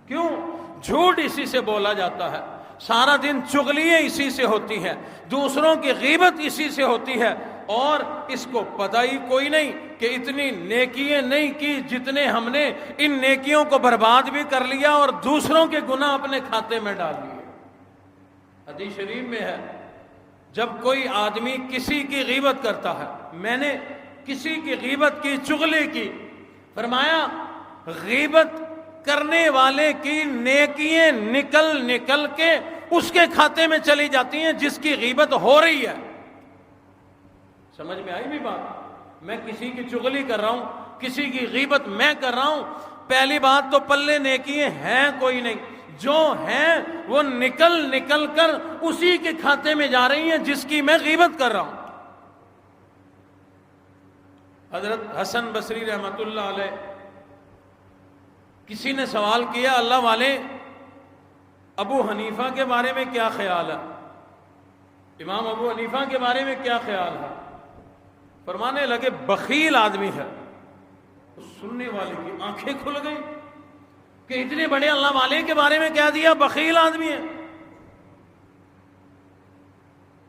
کیوں؟ جھوٹ اسی سے بولا جاتا ہے، سارا دن چغلیاں اسی سے ہوتی ہیں، دوسروں کی غیبت اسی سے ہوتی ہے، اور اس کو پتہ ہی کوئی نہیں کہ اتنی نیکیاں نہیں کی جتنے ہم نے ان نیکیوں کو برباد بھی کر لیا اور دوسروں کے گناہ اپنے کھاتے میں ڈال لیے۔ حدیث شریف میں ہے، جب کوئی آدمی کسی کی غیبت کرتا ہے، میں نے کسی کی غیبت کی، چغلی کی، فرمایا غیبت کرنے والے کی نیکیاں نکل نکل کے اس کے کھاتے میں چلی جاتی ہیں جس کی غیبت ہو رہی ہے۔ سمجھ میں آئی بھی بات؟ میں کسی کی چغلی کر رہا ہوں، کسی کی غیبت میں کر رہا ہوں، پہلی بات تو پلے نیکیاں ہیں کوئی نہیں، جو ہیں وہ نکل نکل کر اسی کے کھاتے میں جا رہی ہیں جس کی میں غیبت کر رہا ہوں۔ حضرت حسن بصری رحمۃ اللہ علیہ، کسی نے سوال کیا، اللہ والے ابو حنیفہ کے بارے میں کیا خیال ہے؟ امام ابو حنیفہ کے بارے میں کیا خیال ہے؟ فرمانے لگے بخیل آدمی ہے۔ سننے والے کی آنکھیں کھل گئی کہ اتنے بڑے اللہ والے کے بارے میں کیا دیا، بخیل آدمی ہے۔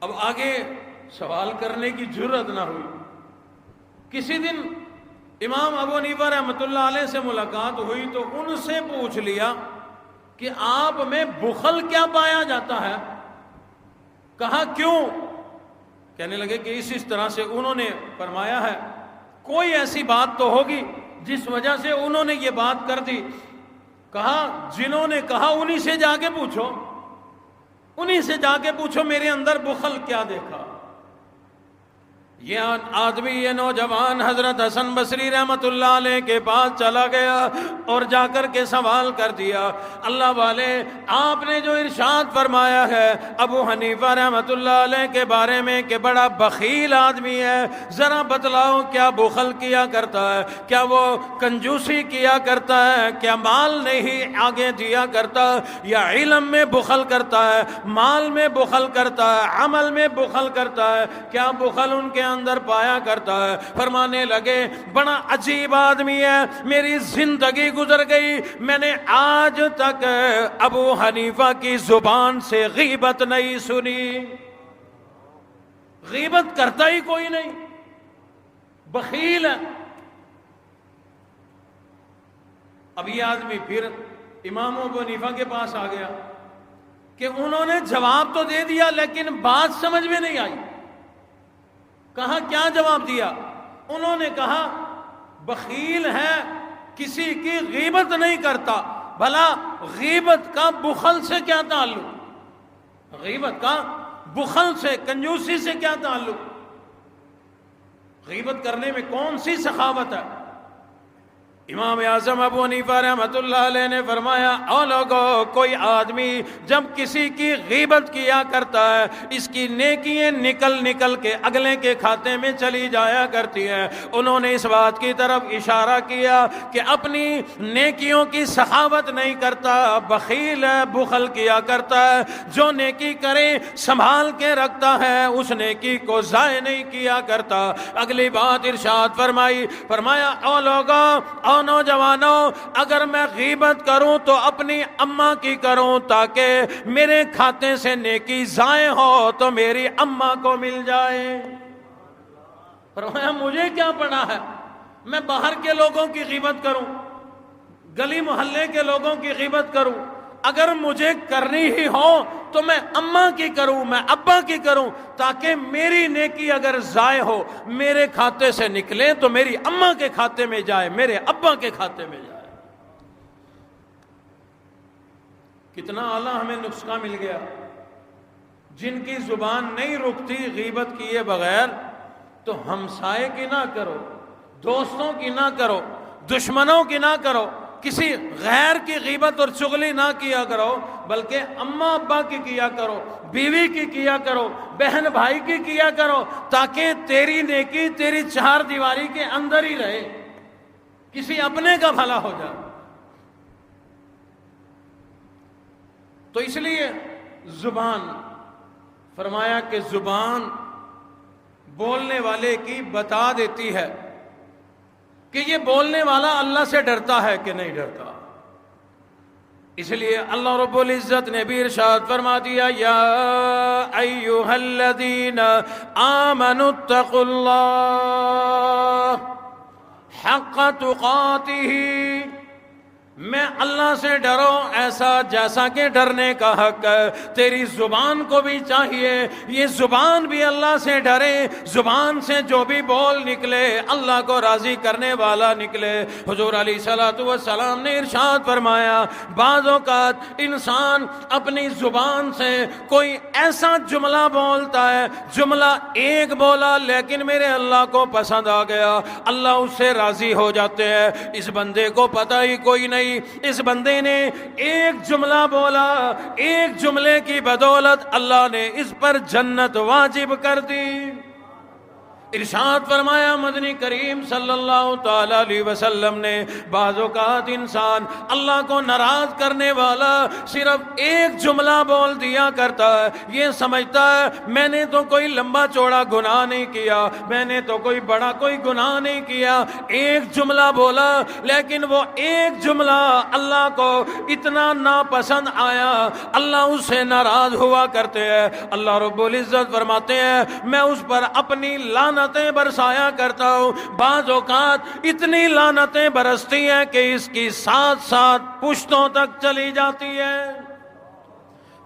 اب آگے سوال کرنے کی جرت نہ ہوئی۔ کسی دن امام ابو حنیفہ رحمۃ اللہ علیہ سے ملاقات ہوئی تو ان سے پوچھ لیا کہ آپ میں بخل کیا پایا جاتا ہے؟ کہا کیوں؟ کہنے لگے کہ اس طرح سے انہوں نے فرمایا ہے، کوئی ایسی بات تو ہوگی جس وجہ سے انہوں نے یہ بات کر دی۔ کہا جنہوں نے کہا انہی سے جا کے پوچھو، انہی سے جا کے پوچھو میرے اندر بخل کیا دیکھا۔ یہ آدمی، یہ نوجوان حضرت حسن بصری رحمت اللہ علیہ کے پاس چلا گیا اور جا کر کے سوال کر دیا، اللہ والے آپ نے جو ارشاد فرمایا ہے ابو حنیفہ رحمت اللہ علیہ کے بارے میں کہ بڑا بخیل آدمی ہے، ذرا بتلاؤ کیا بخل کیا کرتا ہے؟ کیا وہ کنجوسی کیا کرتا ہے؟ کیا مال نہیں آگے دیا کرتا؟ یا علم میں بخل کرتا ہے، مال میں بخل کرتا ہے، عمل میں بخل کرتا ہے؟ کیا بخل ان کے اندر پایا کرتا ہے؟ فرمانے لگے بڑا عجیب آدمی ہے، میری زندگی گزر گئی، میں نے آج تک ابو حنیفہ کی زبان سے غیبت نہیں سنی، غیبت کرتا ہی کوئی نہیں، بخیل ہے۔ اب یہ آدمی پھر امام ابو حنیفہ کے پاس آ گیا کہ انہوں نے جواب تو دے دیا لیکن بات سمجھ میں نہیں آئی۔ کہا کیا جواب دیا؟ انہوں نے کہا بخیل ہے، کسی کی غیبت نہیں کرتا۔ بھلا غیبت کا بخل سے کیا تعلق؟ غیبت کا بخل سے، کنجوسی سے کیا تعلق؟ غیبت کرنے میں کون سی سخاوت ہے؟ امام اعظم ابو حنیفہ رحمۃ اللہ علیہ نے فرمایا، او لوگو، کوئی آدمی جب کسی کی غیبت کیا کرتا ہے، اس کی نیکیاں نکل نکل کے اگلے کے کھاتے میں چلی جایا کرتی ہیں۔ انہوں نے اس بات کی طرف اشارہ کیا کہ اپنی نیکیوں کی سخاوت نہیں کرتا، بخیل ہے، بخل کیا کرتا ہے۔ جو نیکی کرے سنبھال کے رکھتا ہے، اس نیکی کو ضائع نہیں کیا کرتا۔ اگلی بات ارشاد فرمائی، فرمایا او لوگو، اور نوجوانوں اگر میں غیبت کروں تو اپنی اماں کی کروں تاکہ میرے کھاتے سے نیکی ضائع ہو تو میری اماں کو مل جائے۔ فرمایا مجھے کیا پڑا ہے، میں باہر کے لوگوں کی غیبت کروں، گلی محلے کے لوگوں کی غیبت کروں، اگر مجھے کرنی ہی ہو تو میں اماں کی کروں، میں ابا کی کروں، تاکہ میری نیکی اگر ضائع ہو میرے کھاتے سے نکلے تو میری اماں کے کھاتے میں جائے، میرے ابا کے کھاتے میں جائے۔ کتنا اعلیٰ ہمیں نسخہ مل گیا۔ جن کی زبان نہیں رکتی غیبت کیے بغیر، تو ہمسائے کی نہ کرو، دوستوں کی نہ کرو، دشمنوں کی نہ کرو، کسی غیر کی غیبت اور چغلی نہ کیا کرو، بلکہ اماں ابا کی کیا کرو، بیوی کی کیا کرو، بہن بھائی کی کیا کرو، تاکہ تیری نیکی تیری چار دیواری کے اندر ہی رہے، کسی اپنے کا بھلا ہو جائے۔ تو اس لیے زبان، فرمایا کہ زبان بولنے والے کی بتا دیتی ہے کہ یہ بولنے والا اللہ سے ڈرتا ہے کہ نہیں ڈرتا۔ اس لیے اللہ رب العزت نے بھی ارشاد فرما دیا، یا ایھا الذین آمنوا اتقوا اللہ حق تقاتہ، میں اللہ سے ڈرو ایسا جیسا کہ ڈرنے کا حق ہے۔ تیری زبان کو بھی چاہیے یہ زبان بھی اللہ سے ڈرے، زبان سے جو بھی بول نکلے اللہ کو راضی کرنے والا نکلے۔ حضور علیہ الصلوۃ والسلام نے ارشاد فرمایا، بعض اوقات انسان اپنی زبان سے کوئی ایسا جملہ بولتا ہے، جملہ ایک بولا لیکن میرے اللہ کو پسند آ گیا، اللہ اس سے راضی ہو جاتے ہیں۔ اس بندے کو پتہ ہی کوئی نہیں، اس بندے نے ایک جملہ بولا، ایک جملے کی بدولت اللہ نے اس پر جنت واجب کر دی۔ ارشاد فرمایا مدنی کریم صلی اللہ تعالی علیہ وسلم نے، بعض اوقات انسان اللہ کو ناراض کرنے والا صرف ایک جملہ بول دیا کرتا ہے، یہ سمجھتا ہے میں نے تو کوئی لمبا چوڑا گناہ نہیں کیا، میں نے تو کوئی بڑا کوئی گناہ نہیں کیا، ایک جملہ بولا لیکن وہ ایک جملہ اللہ کو اتنا ناپسند آیا، اللہ اس سے ناراض ہوا کرتے ہیں۔ اللہ رب العزت فرماتے ہیں میں اس پر اپنی لعنتیں برسایا کرتا ہوں۔ بعض اوقات اتنی لعنتیں برستی ہیں کہ اس کی ساتھ ساتھ پشتوں تک چلی جاتی ہے۔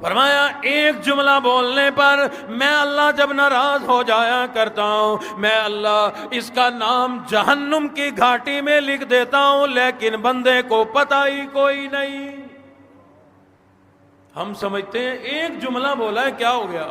فرمایا ایک جملہ بولنے پر میں اللہ جب ناراض ہو جایا کرتا ہوں، میں اللہ اس کا نام جہنم کی گھاٹی میں لکھ دیتا ہوں، لیکن بندے کو پتہ ہی کوئی نہیں۔ ہم سمجھتے ہیں ایک جملہ بولا ہے کیا ہو گیا،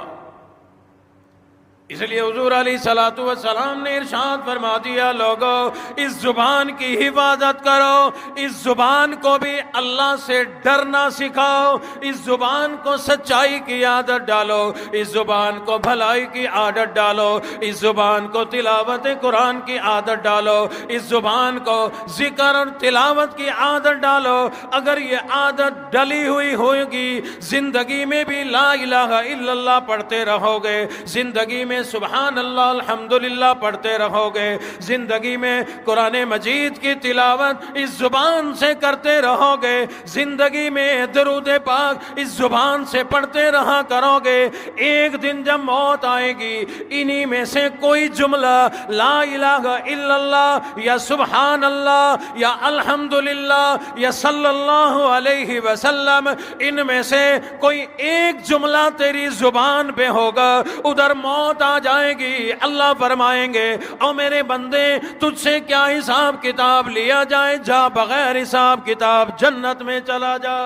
اس لیے حضور علیہ الصلوۃ والسلام نے ارشاد فرما دیا لوگو اس زبان کی حفاظت کرو، اس زبان کو بھی اللہ سے ڈرنا سکھاؤ، اس زبان کو سچائی کی عادت ڈالو، اس زبان کو بھلائی کی عادت ڈالو، اس زبان کو تلاوت قرآن کی عادت ڈالو، اس زبان کو ذکر اور تلاوت کی عادت ڈالو۔ اگر یہ عادت ڈلی ہوئی ہوگی زندگی میں بھی لا الہ الا اللہ پڑھتے رہو گے، زندگی میں سبحان اللہ الحمدللہ پڑھتے رہو گے، زندگی میں قرآن مجید کی تلاوت اس زبان سے کرتے رہو گے، زندگی میں درود پاک اس زبان سے پڑھتے رہا کرو گے، ایک دن جب موت آئے گی انہی میں سے کوئی جملہ لا الہ الا اللہ یا سبحان اللہ یا الحمدللہ یا صلی اللہ علیہ وسلم، ان میں سے کوئی ایک جملہ تیری زبان پہ ہوگا، ادھر موت آ جائے گی، اللہ فرمائیں گے او میرے بندے تجھ سے کیا حساب کتاب لیا جائے، جا بغیر حساب کتاب جنت میں چلا جا۔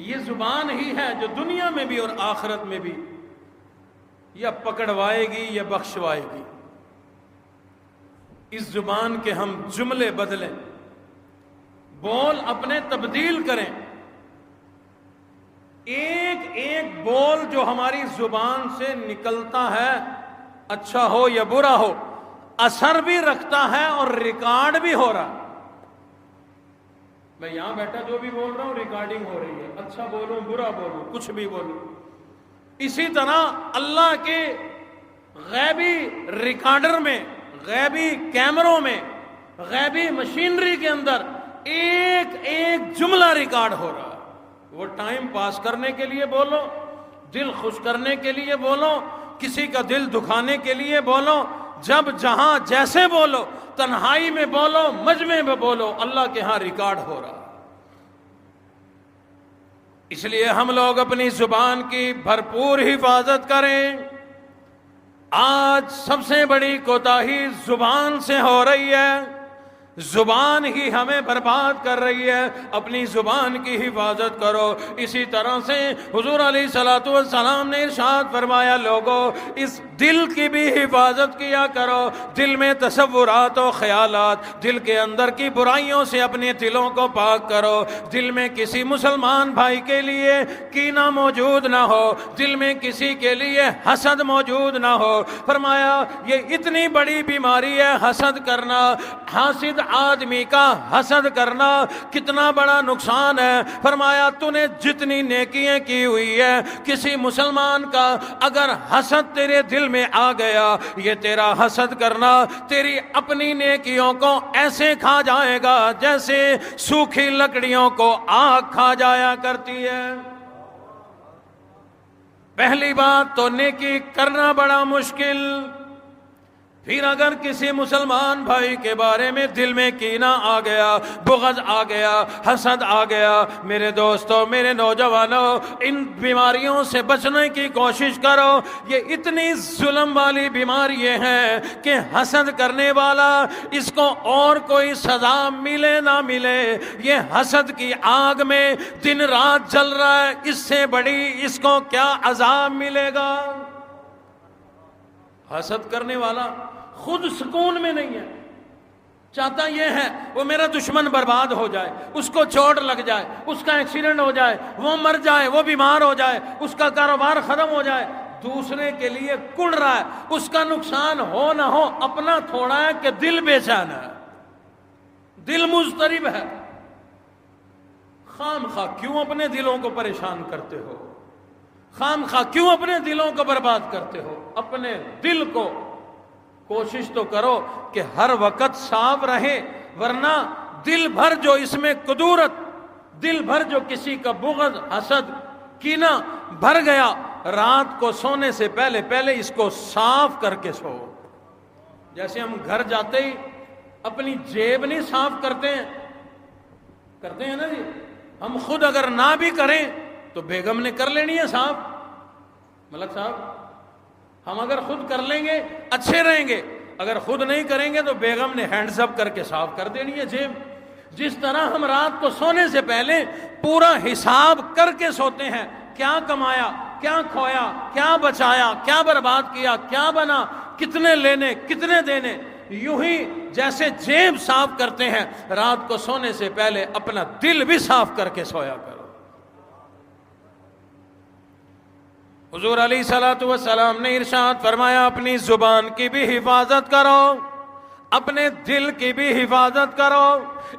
یہ زبان ہی ہے جو دنیا میں بھی اور آخرت میں بھی یا پکڑوائے گی یا بخشوائے گی۔ اس زبان کے ہم جملے بدلیں، بول اپنے تبدیل کریں، ایک ایک بول جو ہماری زبان سے نکلتا ہے، اچھا ہو یا برا ہو، اثر بھی رکھتا ہے اور ریکارڈ بھی ہو رہا۔ میں یہاں بیٹھا جو بھی بول رہا ہوں ریکارڈنگ ہو رہی ہے، اچھا بولوں برا بولوں کچھ بھی بولوں۔ اسی طرح اللہ کے غیبی ریکارڈر میں، غیبی کیمروں میں، غیبی مشینری کے اندر ایک ایک جملہ ریکارڈ ہو رہا ہے۔ وہ ٹائم پاس کرنے کے لیے بولو، دل خوش کرنے کے لیے بولو، کسی کا دل دکھانے کے لیے بولو، جب جہاں جیسے بولو، تنہائی میں بولو، مجمع میں بولو، اللہ کے ہاں ریکارڈ ہو رہا۔ اس لیے ہم لوگ اپنی زبان کی بھرپور حفاظت کریں۔ آج سب سے بڑی کوتاہی زبان سے ہو رہی ہے، زبان ہی ہمیں برباد کر رہی ہے۔ اپنی زبان کی حفاظت کرو۔ اسی طرح سے حضور علیہ الصلوۃ والسلام نے ارشاد فرمایا، لوگوں اس دل کی بھی حفاظت کیا کرو۔ دل میں تصورات و خیالات، دل کے اندر کی برائیوں سے اپنے دلوں کو پاک کرو۔ دل میں کسی مسلمان بھائی کے لیے کینہ موجود نہ ہو، دل میں کسی کے لیے حسد موجود نہ ہو۔ فرمایا یہ اتنی بڑی بیماری ہے حسد کرنا، حاسد آدمی کا حسد کرنا کتنا بڑا نقصان ہے۔ فرمایا تو نے جتنی نیکیاں کی ہوئی ہے، کسی مسلمان کا اگر حسد تیرے دل میں آ گیا، یہ تیرا حسد کرنا تیری اپنی نیکیوں کو ایسے کھا جائے گا جیسے سوکھی لکڑیوں کو آگ کھا جایا کرتی ہے۔ پہلی بات تو نیکی کرنا بڑا مشکل، پھر اگر کسی مسلمان بھائی کے بارے میں دل میں کینہ آ گیا، بغض آ گیا، حسد آ گیا، میرے دوستوں، میرے نوجوانوں، ان بیماریوں سے بچنے کی کوشش کرو۔ یہ اتنی ظلم والی بیماری ہے کہ حسد کرنے والا، اس کو اور کوئی سزا ملے نہ ملے، یہ حسد کی آگ میں دن رات جل رہا ہے، اس سے بڑی اس کو کیا عذاب ملے گا۔ حسد کرنے والا خود سکون میں نہیں ہے، چاہتا یہ ہے وہ میرا دشمن برباد ہو جائے، اس کو چوٹ لگ جائے، اس کا ایکسیڈنٹ ہو جائے، وہ مر جائے، وہ بیمار ہو جائے، اس کا کاروبار ختم ہو جائے۔ دوسرے کے لیے کڑ رہا ہے، اس کا نقصان ہو نہ ہو، اپنا تھوڑا ہے کہ دل بے چین ہے، دل مضطرب ہے۔ خام خواہ کیوں اپنے دلوں کو پریشان کرتے ہو؟ خام خواہ کیوں اپنے دلوں کو برباد کرتے ہو؟ اپنے دل کو کوشش تو کرو کہ ہر وقت صاف رہے، ورنہ دل بھر جو اس میں قدورت، دل بھر جو کسی کا بغض، حسد، کینہ بھر گیا، رات کو سونے سے پہلے اس کو صاف کر کے سو۔ جیسے ہم گھر جاتے ہی اپنی جیب نہیں صاف کرتے ہیں نا جی، ہم خود اگر نہ بھی کریں تو بیگم نے کر لینی ہے صاف۔ ملک صاحب، ہم اگر خود کر لیں گے اچھے رہیں گے، اگر خود نہیں کریں گے تو بیگم نے ہینڈز اپ کر کے صاف کر دینی ہے جیب۔ جس طرح ہم رات کو سونے سے پہلے پورا حساب کر کے سوتے ہیں، کیا کمایا، کیا کھویا، کیا بچایا، کیا برباد کیا، کیا بنا، کتنے لینے، کتنے دینے، یوں ہی جیسے جیب صاف کرتے ہیں، رات کو سونے سے پہلے اپنا دل بھی صاف کر کے سویا کرو۔ حضور علیہ الصلوۃ والسلام نے ارشاد فرمایا، اپنی زبان کی بھی حفاظت کرو، اپنے دل کی بھی حفاظت کرو،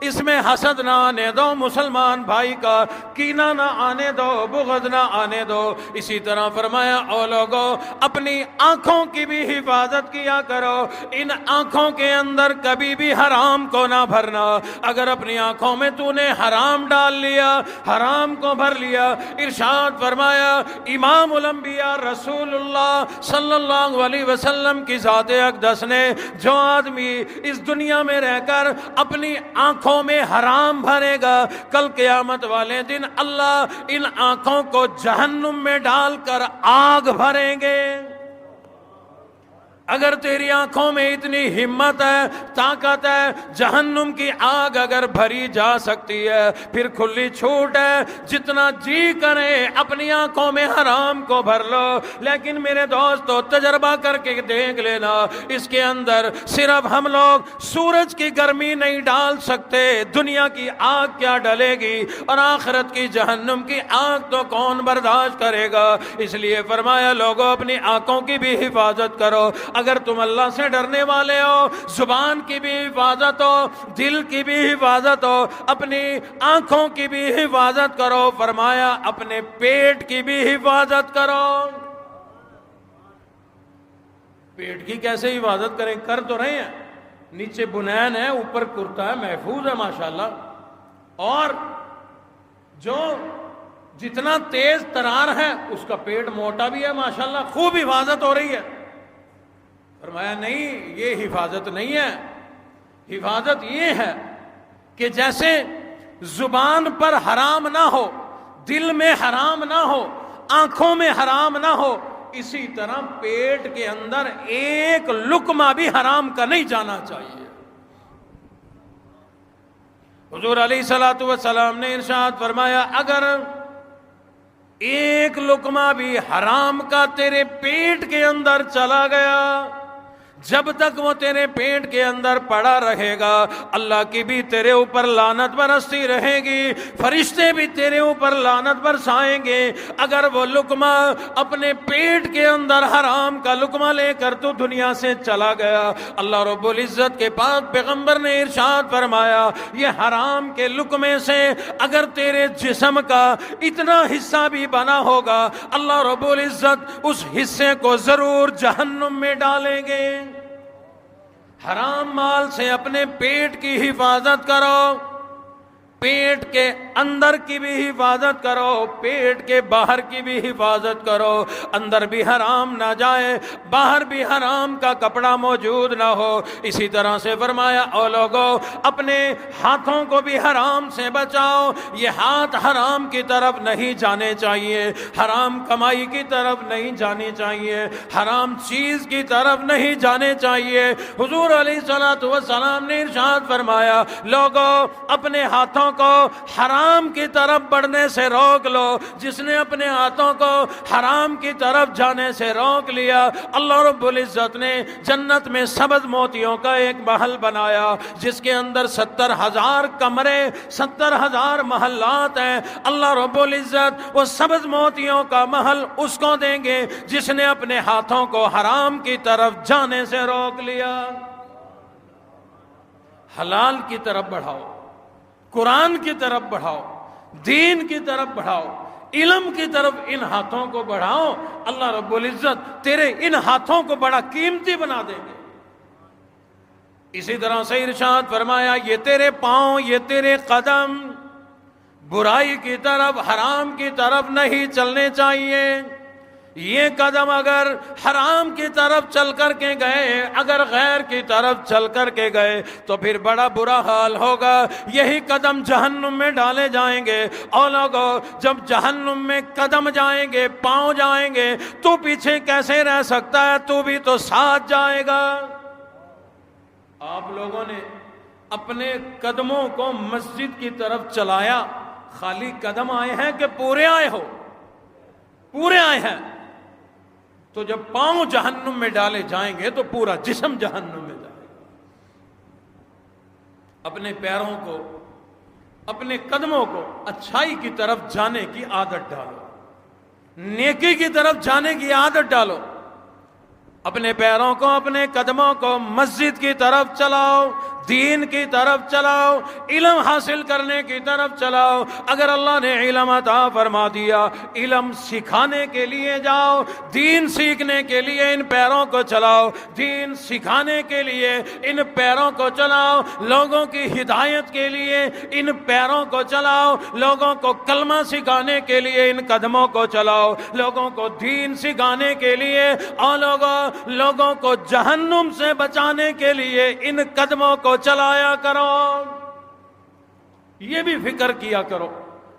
اس میں حسد نہ آنے دو، مسلمان بھائی کا کینہ نہ آنے دو، بغض نہ آنے دو۔ اسی طرح فرمایا، او لوگو اپنی آنکھوں کی بھی حفاظت کیا کرو، ان آنکھوں کے اندر کبھی بھی حرام کو نہ بھرنا۔ اگر اپنی آنکھوں میں تو نے حرام ڈال لیا، حرام کو بھر لیا، ارشاد فرمایا امام الانبیاء رسول اللہ صلی اللہ علیہ وسلم کی ذات اقدس نے، جو آدمی اس دنیا میں رہ کر اپنی آنکھوں میں حرام بھرے گا، کل قیامت والے دن اللہ ان آنکھوں کو جہنم میں ڈال کر آگ بھریں گے۔ اگر تیری آنکھوں میں اتنی ہمت ہے، طاقت ہے، جہنم کی آگ اگر بھری جا سکتی ہے، پھر کھلی چھوٹ ہے، جتنا جی کرے اپنی آنکھوں میں حرام کو بھر لو۔ لیکن میرے دوستو تجربہ کر کے دیکھ لینا، اس کے اندر صرف ہم لوگ سورج کی گرمی نہیں ڈال سکتے، دنیا کی آگ کیا ڈلے گی، اور آخرت کی جہنم کی آگ تو کون برداشت کرے گا۔ اس لیے فرمایا لوگوں اپنی آنکھوں کی بھی حفاظت کرو۔ اگر تم اللہ سے ڈرنے والے ہو، زبان کی بھی حفاظت ہو، دل کی بھی حفاظت ہو، اپنی آنکھوں کی بھی حفاظت کرو۔ فرمایا اپنے پیٹ کی بھی حفاظت کرو۔ پیٹ کی کیسے حفاظت کریں؟ کر تو رہے ہیں، نیچے بنین ہے، اوپر کرتا ہے، محفوظ ہے ماشاءاللہ، اور جو جتنا تیز ترار ہے اس کا پیٹ موٹا بھی ہے ماشاءاللہ، خوب حفاظت ہو رہی ہے۔ فرمایا نہیں، یہ حفاظت نہیں ہے، حفاظت یہ ہے کہ جیسے زبان پر حرام نہ ہو، دل میں حرام نہ ہو، آنکھوں میں حرام نہ ہو، اسی طرح پیٹ کے اندر ایک لقمہ بھی حرام کا نہیں جانا چاہیے۔ حضور علیہ الصلوۃ والسلام نے ارشاد فرمایا اگر ایک لقمہ بھی حرام کا تیرے پیٹ کے اندر چلا گیا، جب تک وہ تیرے پیٹ کے اندر پڑا رہے گا، اللہ کی بھی تیرے اوپر لعنت برستی رہے گی، فرشتے بھی تیرے اوپر لعنت برسائیں گے۔ اگر وہ لقمہ اپنے پیٹ کے اندر حرام کا لقمہ لے کر تو دنیا سے چلا گیا، اللہ رب العزت کے پاک پیغمبر نے ارشاد فرمایا یہ حرام کے لقمے سے اگر تیرے جسم کا اتنا حصہ بھی بنا ہوگا، اللہ رب العزت اس حصے کو ضرور جہنم میں ڈالیں گے۔ حرام مال سے اپنے پیٹ کی حفاظت کرو، پیٹ کے اندر کی بھی حفاظت کرو، پیٹ کے باہر کی بھی حفاظت کرو، اندر بھی حرام نہ جائے، باہر بھی حرام کا کپڑا موجود نہ ہو۔ اسی طرح سے فرمایا او لوگو اپنے ہاتھوں کو بھی حرام سے بچاؤ، یہ ہاتھ حرام کی طرف نہیں جانے چاہیے، حرام کمائی کی طرف نہیں جانی چاہیے، حرام چیز کی طرف نہیں جانے چاہیے۔ حضور علیہ الصلوۃ والسلام نے ارشاد فرمایا لوگو اپنے ہاتھوں کو حرام کی طرف بڑھنے سے روک لو، جس نے اپنے ہاتھوں کو حرام کی طرف جانے سے روک لیا، اللہ رب العزت نے جنت میں سبز موتیوں کا ایک محل بنایا جس کے اندر 70,000 کمرے، 70,000 محلات ہیں۔ اللہ رب العزت وہ سبز موتیوں کا محل اس کو دیں گے جس نے اپنے ہاتھوں کو حرام کی طرف جانے سے روک لیا۔ حلال کی طرف بڑھاؤ، قرآن کی طرف بڑھاؤ، دین کی طرف بڑھاؤ، علم کی طرف ان ہاتھوں کو بڑھاؤ، اللہ رب العزت تیرے ان ہاتھوں کو بڑا قیمتی بنا دیں گے۔ اسی طرح سے ارشاد فرمایا یہ تیرے پاؤں، یہ تیرے قدم برائی کی طرف، حرام کی طرف نہیں چلنے چاہیے۔ یہ قدم اگر حرام کی طرف چل کر کے گئے، اگر غیر کی طرف چل کر کے گئے تو پھر بڑا برا حال ہوگا، یہی قدم جہنم میں ڈالے جائیں گے۔ اور لوگوں جب جہنم میں قدم جائیں گے، پاؤں جائیں گے، تو پیچھے کیسے رہ سکتا ہے؟ تو بھی تو ساتھ جائے گا۔ آپ لوگوں نے اپنے قدموں کو مسجد کی طرف چلایا، خالی قدم آئے ہیں کہ پورے آئے ہو؟ پورے آئے ہیں۔ تو جب پاؤں جہنم میں ڈالے جائیں گے تو پورا جسم جہنم میں جائے گا۔ اپنے پیروں کو، اپنے قدموں کو اچھائی کی طرف جانے کی عادت ڈالو، نیکی کی طرف جانے کی عادت ڈالو۔ اپنے پیروں کو، اپنے قدموں کو مسجد کی طرف چلاؤ، دین کی طرف چلاؤ، علم حاصل کرنے کی طرف چلاؤ۔ اگر اللہ نے علم عطا فرما دیا، علم سکھانے کے لیے جاؤ، دین سیکھنے کے لیے ان پیروں کو چلاؤ، دین سکھانے کے لیے ان پیروں کو چلاؤ، لوگوں کی ہدایت کے لیے ان پیروں کو چلاؤ، لوگوں کو کلمہ سکھانے کے لیے ان قدموں کو چلاؤ، لوگوں کو دین سکھانے کے لیے اور لوگوں کو جہنم سے بچانے کے لیے ان قدموں کو چلایا کرو۔ یہ بھی فکر کیا کرو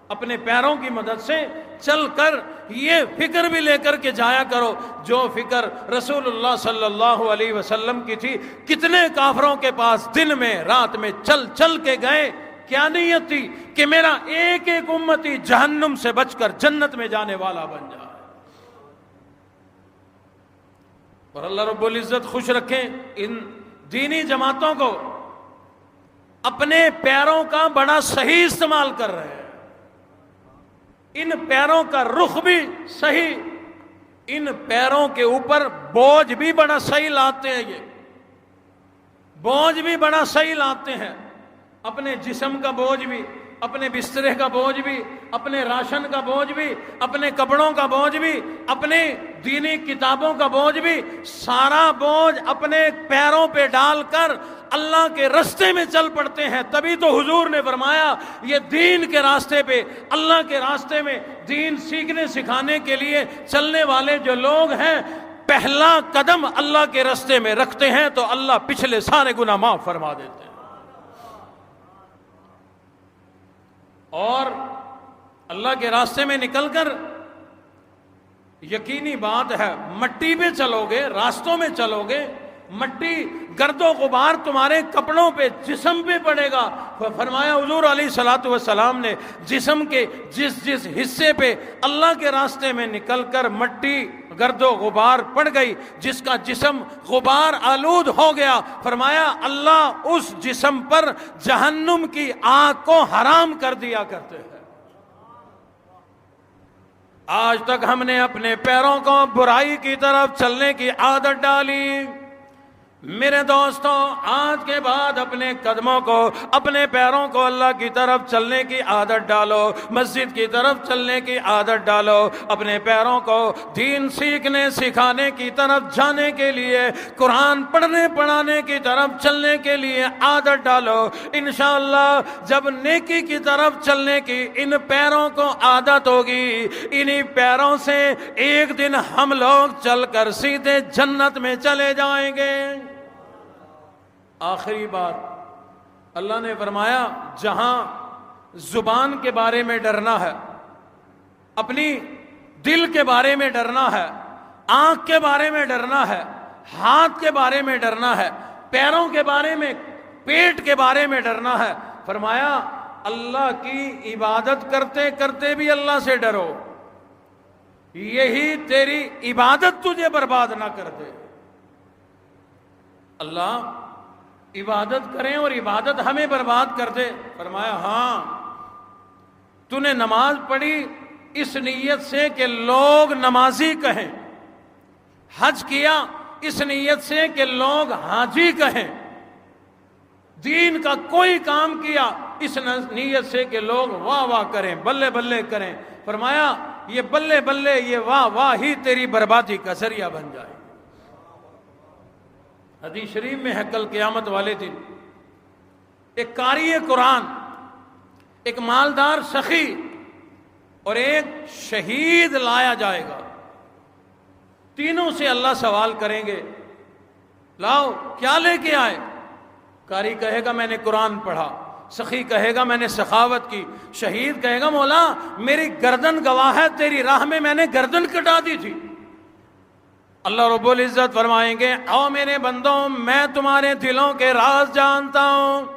اپنے پیروں کی مدد سے چل کر یہ فکر بھی لے کر کے جایا کرو جو فکر رسول اللہ صلی اللہ علیہ وسلم کی تھی. کتنے کافروں کے پاس دن میں رات میں چل چل کے گئے, کیا نیت تھی کہ میرا ایک ایک امتی جہنم سے بچ کر جنت میں جانے والا بن جائے. اور اللہ رب العزت خوش رکھیں ان دینی جماعتوں کو, اپنے پیروں کا بڑا صحیح استعمال کر رہے ہیں, ان پیروں کا رخ بھی صحیح, ان پیروں کے اوپر بوجھ بھی بڑا صحیح لاتے ہیں, یہ بوجھ بھی بڑا صحیح لاتے ہیں, اپنے جسم کا بوجھ بھی, اپنے بسترے کا بوجھ بھی, اپنے راشن کا بوجھ بھی, اپنے کپڑوں کا بوجھ بھی, اپنے دینی کتابوں کا بوجھ بھی, سارا بوجھ اپنے پیروں پہ ڈال کر اللہ کے راستے میں چل پڑتے ہیں. تبھی تو حضور نے فرمایا یہ دین کے راستے پہ, اللہ کے راستے میں دین سیکھنے سکھانے کے لیے چلنے والے جو لوگ ہیں, پہلا قدم اللہ کے راستے میں رکھتے ہیں تو اللہ پچھلے سارے گناہ معاف فرما دیتے ہیں. اور اللہ کے راستے میں نکل کر یقینی بات ہے مٹی پہ چلو گے, راستوں میں چلو گے, مٹی گرد و غبار تمہارے کپڑوں پہ جسم پہ پڑے گا. فرمایا حضور علیہ الصلوۃ والسلام نے جسم کے جس جس حصے پہ اللہ کے راستے میں نکل کر مٹی گرد و غبار پڑ گئی, جس کا جسم غبار آلود ہو گیا, فرمایا اللہ اس جسم پر جہنم کی آگ کو حرام کر دیا کرتے ہیں. آج تک ہم نے اپنے پیروں کو برائی کی طرف چلنے کی عادت ڈالی. میرے دوستوں, آج کے بعد اپنے قدموں کو, اپنے پیروں کو اللہ کی طرف چلنے کی عادت ڈالو, مسجد کی طرف چلنے کی عادت ڈالو, اپنے پیروں کو دین سیکھنے سکھانے کی طرف جانے کے لیے, قرآن پڑھنے پڑھانے کی طرف چلنے کے لیے عادت ڈالو. انشاءاللہ جب نیکی کی طرف چلنے کی ان پیروں کو عادت ہوگی, انہی پیروں سے ایک دن ہم لوگ چل کر سیدھے جنت میں چلے جائیں گے. آخری بات, اللہ نے فرمایا جہاں زبان کے بارے میں ڈرنا ہے, اپنی دل کے بارے میں ڈرنا ہے, آنکھ کے بارے میں ڈرنا ہے, ہاتھ کے بارے میں ڈرنا ہے, پیروں کے بارے میں, پیٹ کے بارے میں ڈرنا ہے, فرمایا اللہ کی عبادت کرتے کرتے بھی اللہ سے ڈرو, یہی تیری عبادت تجھے برباد نہ کر دے. اللہ عبادت کریں اور عبادت ہمیں برباد کر دے. فرمایا ہاں, تو نے نماز پڑھی اس نیت سے کہ لوگ نمازی کہیں, حج کیا اس نیت سے کہ لوگ حاجی کہیں, دین کا کوئی کام کیا اس نیت سے کہ لوگ واہ واہ کریں, بلے بلے کریں. فرمایا یہ بلے بلے, یہ واہ واہ ہی تیری بربادی کا ذریعہ بن جائے. حدیث شریف میں ہے کل قیامت والے دن ایک قاری قرآن, ایک مالدار سخی اور ایک شہید لایا جائے گا. تینوں سے اللہ سوال کریں گے, لاؤ کیا لے کے آئے؟ قاری کہے گا میں نے قرآن پڑھا, سخی کہے گا میں نے سخاوت کی, شہید کہے گا مولا میری گردن گواہ ہے تیری راہ میں نے گردن کٹا دی تھی. اللہ رب العزت فرمائیں گے او میرے بندوں, میں تمہارے دلوں کے راز جانتا ہوں.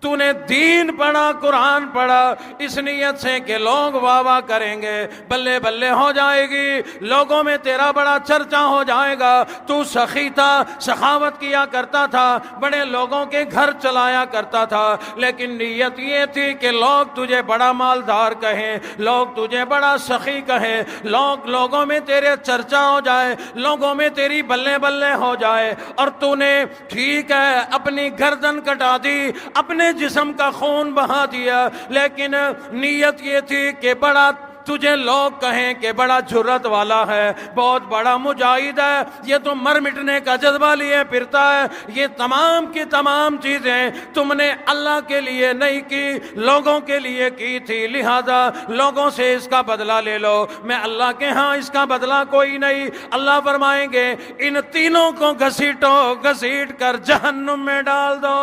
تو نے دین پڑھا, قرآن پڑھا اس نیت سے کہ لوگ واہ واہ کریں گے, بلے بلے ہو جائے گی, لوگوں میں تیرا بڑا چرچا ہو جائے گا. تو سخی تھا, سخاوت کیا کرتا تھا, بڑے لوگوں کے گھر چلایا کرتا تھا, لیکن نیت یہ تھی کہ لوگ تجھے بڑا مالدار کہیں, لوگ تجھے بڑا سخی کہیں, لوگوں میں تیرے چرچا ہو جائے, لوگوں میں تیری بلے بلے ہو جائے. اور تو نے ٹھیک ہے اپنی گردن کٹا دی, اپنے جسم کا خون بہا دیا, لیکن نیت یہ تھی کہ بڑا تجھے لوگ کہیں کہ بڑا جرت والا ہے, بہت بڑا مجاہد ہے, یہ تو مر مٹنے کا جذبہ لیے پھرتا ہے. یہ تمام کی تمام چیزیں تم نے اللہ کے لیے نہیں کی, لوگوں کے لیے کی تھی, لہذا لوگوں سے اس کا بدلہ لے لو, میں اللہ کے ہاں اس کا بدلہ کوئی نہیں. اللہ فرمائیں گے ان تینوں کو گھسیٹ کر جہنم میں ڈال دو.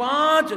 5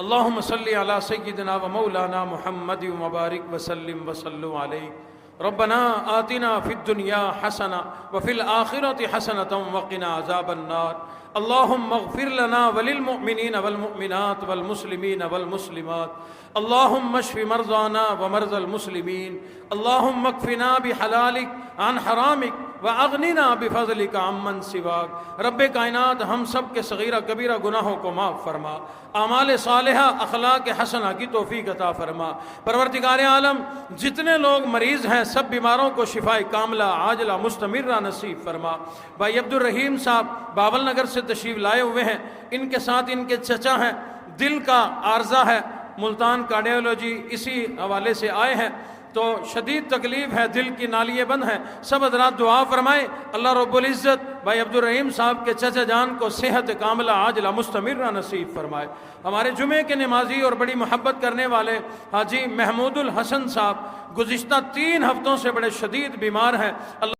اللهم صل على سيدنا ومولانا محمد وبارك وسلم وصلوا عليه ربنا آتنا في الدنيا حسنة وفي الآخرة حسنة وقنا عذاب النار اللهم اغفر لنا وللمؤمنين والمؤمنات والمسلمين والمسلمات اللهم اشف مرضانا ومرضى المسلمين اللهم اكفنا بحلالك عن حرامك واغننا بفضلك عمن سواك رب کائنات ہم سب کے صغیرہ کبیرہ گناہوں کو معاف فرما اعمال صالحہ اخلاق حسنہ کی توفیق عطا فرما پروردگار عالم جتنے لوگ مریض ہیں سب بیماروں کو شفائے کاملہ عاجلہ مستمرہ نصیب فرما بھائی عبد الرحیم صاحب باول نگر سے تشریف لائے ہوئے ہیں ان کے ساتھ ان کے چچا ہیں دل کا عارضہ ہے ملتان کارڈیولوجی اسی حوالے سے آئے ہیں تو شدید تکلیف ہے دل کی نالیے بند ہیں سب حضرات دعا فرمائے اللہ رب العزت بھائی عبد الرحیم صاحب کے چچا جان کو صحت کاملہ عاجلہ مستمرہ نصیب فرمائے ہمارے جمعے کے نمازی اور بڑی محبت کرنے والے حاجی محمود الحسن صاحب گزشتہ 3 ہفتوں سے بڑے شدید بیمار ہیں اللہ